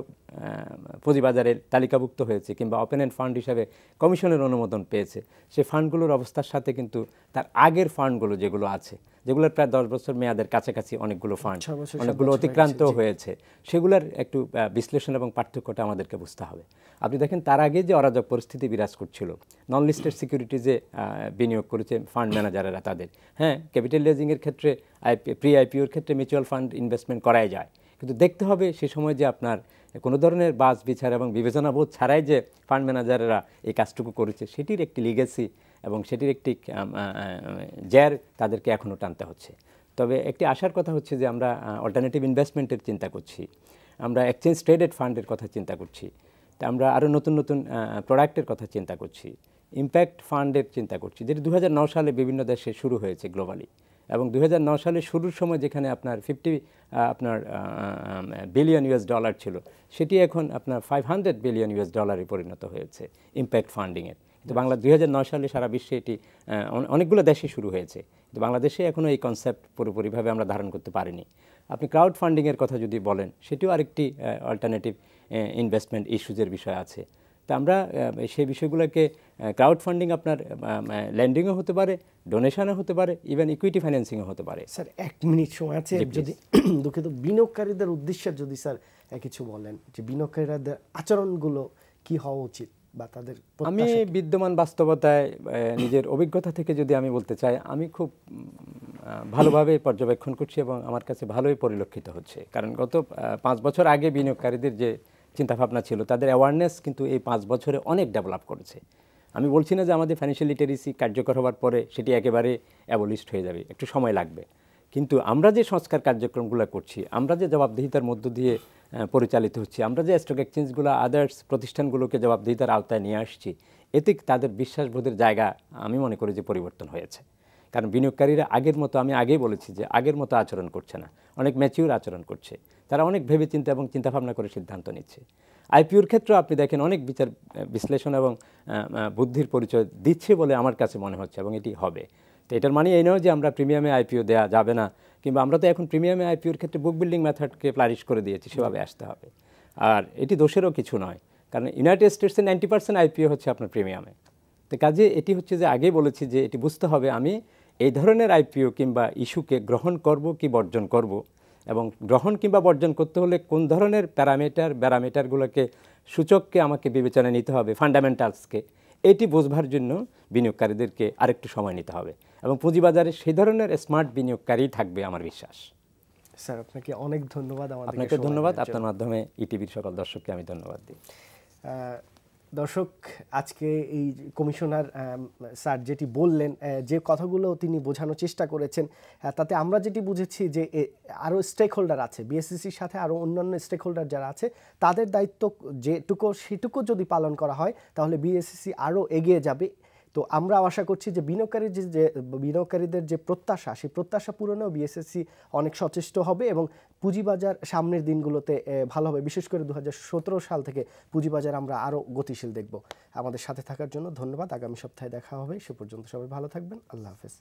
পুঁজিবাজারে তালিকাভুক্ত হয়েছে কিংবা ওপেন এন্ড ফান্ড হিসাবে কমিশনের অনুমোদন পেয়েছে, সেই ফান্ডগুলোর অবস্থার সাথে কিন্তু তার আগের ফান্ডগুলো যেগুলো আছে, যেগুলোর প্রায় 10 বছর মেয়াদের কাছাকাছি অনেকগুলো ফান্ড, অনেকগুলো অতিক্রান্ত হয়েছে, সেগুলোর একটু বিশ্লেষণ এবং পার্থক্যটা আমাদেরকে বুঝতে হবে। আপনি দেখেন তার আগে যে অরাজক পরিস্থিতি বিরাজ করছিল, নন লিস্টেড সিকিউরিটিজে বিনিয়োগ করেছে ফান্ড ম্যানেজারেরা তাদের, হ্যাঁ ক্যাপিটাল রেজিংয়ের ক্ষেত্রে প্রি আইপিওর ক্ষেত্রে মিউচুয়াল ফান্ড ইনভেস্টমেন্ট করাই যায়, কিন্তু দেখতে হবে সে সময় যে আপনার কোনো ধরনের বাছ বিচার এবং বিবেচনাবোধ ছাড়াই যে ফান্ড ম্যানেজাররা এই কাজটুকু করেছে, সেটির একটি লিগেসি এবং সেটির একটি জ্যার তাদেরকে এখনও টানতে হচ্ছে। তবে একটি আশার কথা হচ্ছে যে আমরা অল্টারনেটিভ ইনভেস্টমেন্টের চিন্তা করছি, আমরা এক্সচেঞ্জ ট্রেডেড ফান্ডের কথা চিন্তা করছি, তা আমরা আরও নতুন নতুন প্রোডাক্টের কথা চিন্তা করছি, ইম্প্যাক্ট ফান্ডের চিন্তা করছি, যেটি 2009 সালে বিভিন্ন দেশে শুরু হয়েছে গ্লোবালি, এবং 2009 সালে শুরুর সময় যেখানে আপনার 50 বিলিয়ন ইউএস ডলার ছিল, সেটি এখন আপনার 500 বিলিয়ন ইউএস ডলারে পরিণত হয়েছে ইম্প্যাক্ট ফান্ডিংয়ের। কিন্তু 2009 সালে সারা বিশ্বে এটি অনেকগুলো দেশে শুরু হয়েছে, কিন্তু বাংলাদেশে এখনও এই কনসেপ্ট পুরোপুরিভাবে আমরা ধারণ করতে পারিনি। আপনি ক্রাউড ফান্ডিংয়ের কথা যদি বলেন, সেটিও আরেকটি অল্টারনেটিভ ইনভেস্টমেন্ট ইস্যুজের বিষয় আছে। তা আমরা সেই বিষয়গুলোকে ক্রাউড ফান্ডিং আপনার ল্যান্ডিংও হতে পারে, ডোনেশনও হতে পারে, ইভেন ইকুইটি ফাইন্যান্সিংও হতে পারে। স্যার 1 মিনিট সময় আছে, যদি দুঃখিত বিনিয়োগকারীদের উদ্দেশ্যে যদি স্যার কিছু বলেন যে বিনিয়োগকারীদের আচরণগুলো কি হওয়া উচিত বা তাদের। আমি বিদ্যমান বাস্তবতায় নিজের অভিজ্ঞতা থেকে যদি আমি বলতে চাই, আমি খুব ভালোভাবে পর্যবেক্ষণ করছি এবং আমার কাছে ভালোই পরিলক্ষিত হচ্ছে। কারণ গত 5 বছর আগে বিনিয়োগকারীদের যে চিন্তাভাবনা ছিল, তাদের অ্যাওয়ারনেস কিন্তু এই 5 বছরে অনেক ডেভেলপ করেছে। আমি বলছি না যে আমাদের ফাইন্যান্সিয়াল লিটারেসি কার্যকর হওয়ার পরে সেটি একেবারে অ্যাবলিশড হয়ে যাবে, একটু সময় লাগবে, কিন্তু আমরা যে সংস্কার কার্যক্রমগুলো করছি, আমরা যে জবাবদিহিতার মধ্য দিয়ে পরিচালিত হচ্ছি, আমরা যে স্টক এক্সচেঞ্জগুলো আদার্স প্রতিষ্ঠানগুলোকে জবাবদিহিতার আওতায় নিয়ে আসছি, এতে তাদের বিশ্বাসবোধের জায়গা আমি মনে করি যে পরিবর্তন হয়েছে। কারণ বিনিয়োগকারীরা আগের মতো, আমি আগেই বলেছি যে আগের মতো আচরণ করছে না, অনেক ম্যাচিউর আচরণ করছে, তারা অনেক ভেবেচিন্তে এবং চিন্তাভাবনা করে সিদ্ধান্ত নিচ্ছে। আইপিওর ক্ষেত্রে আপনি দেখেন অনেক বিচার বিশ্লেষণ এবং বুদ্ধির পরিচয় দিচ্ছে বলে আমার কাছে মনে হচ্ছে, এবং এটি হবে। তো এটার মানে এই নয় যে আমরা প্রিমিয়ামে আইপিও দেওয়া যাবে না, কিংবা আমরা তো এখন প্রিমিয়ামে আইপিওর ক্ষেত্রে বুক বিল্ডিং মেথডকে ফ্লারিশ করে দিয়েছি, সেভাবে আসতে হবে। আর এটি দোষেরও কিছু নয়, কারণ ইউনাইটেড স্টেটসে 90% আইপিও হচ্ছে আপনার প্রিমিয়ামে। তো কাজে এটি হচ্ছে যে আগেই বলেছি যে এটি বুঝতে হবে আমি এই ধরনের আইপিও কিংবা ইস্যুকে গ্রহণ করব কি বর্জন করব, এবং গ্রহণ কিংবা বর্জন করতে হলে কোন ধরনের প্যারামিটারগুলোকে সূচককে আমাকে বিবেচনায় নিতে হবে, ফান্ডামেন্টালসকে, এটি বোঝবার জন্য বিনিয়োগকারীদেরকে আরেকটু সময় নিতে হবে, এবং পুঁজিবাজারে সেই ধরনের স্মার্ট বিনিয়োগকারী থাকবে আমার বিশ্বাস। স্যার আপনাকে অনেক ধন্যবাদ। আপনাকে ধন্যবাদ, আপনার মাধ্যমে ইটিভির সকল দর্শককে আমি ধন্যবাদ দিই। দর্শক, আজকে এই কমিশনার স্যার যেটি বললেন, যে কথাগুলো তিনি বোঝানোর চেষ্টা করেছেন, তাতে আমরা যেটি বুঝেছি যে আরও স্টেক হোল্ডার আছে, বিএসসিসির সাথে আরও অন্যান্য স্টেক হোল্ডার যারা আছে, তাদের দায়িত্ব সেটুকু যদি পালন করা হয় তাহলে বিএসসিসি আরও এগিয়ে যাবে। তো আমরা আশা করছি যে বিনিয়োগকারীদের যে প্রত্যাশা, সেই প্রত্যাশা পূরণেও বিএসসিসি অনেক সচেষ্ট হবে এবং পুঁজিবাজার সামনের দিনগুলোতে ভালো হবে। বিশেষ করে 2017 সাল থেকে পুঁজিবাজার আমরা আরও গতিশীল দেখব। আমাদের সাথে থাকার জন্য ধন্যবাদ। আগামী সপ্তাহে দেখা হবে, সে পর্যন্ত সবাই ভালো থাকবেন। আল্লাহ হাফেজ।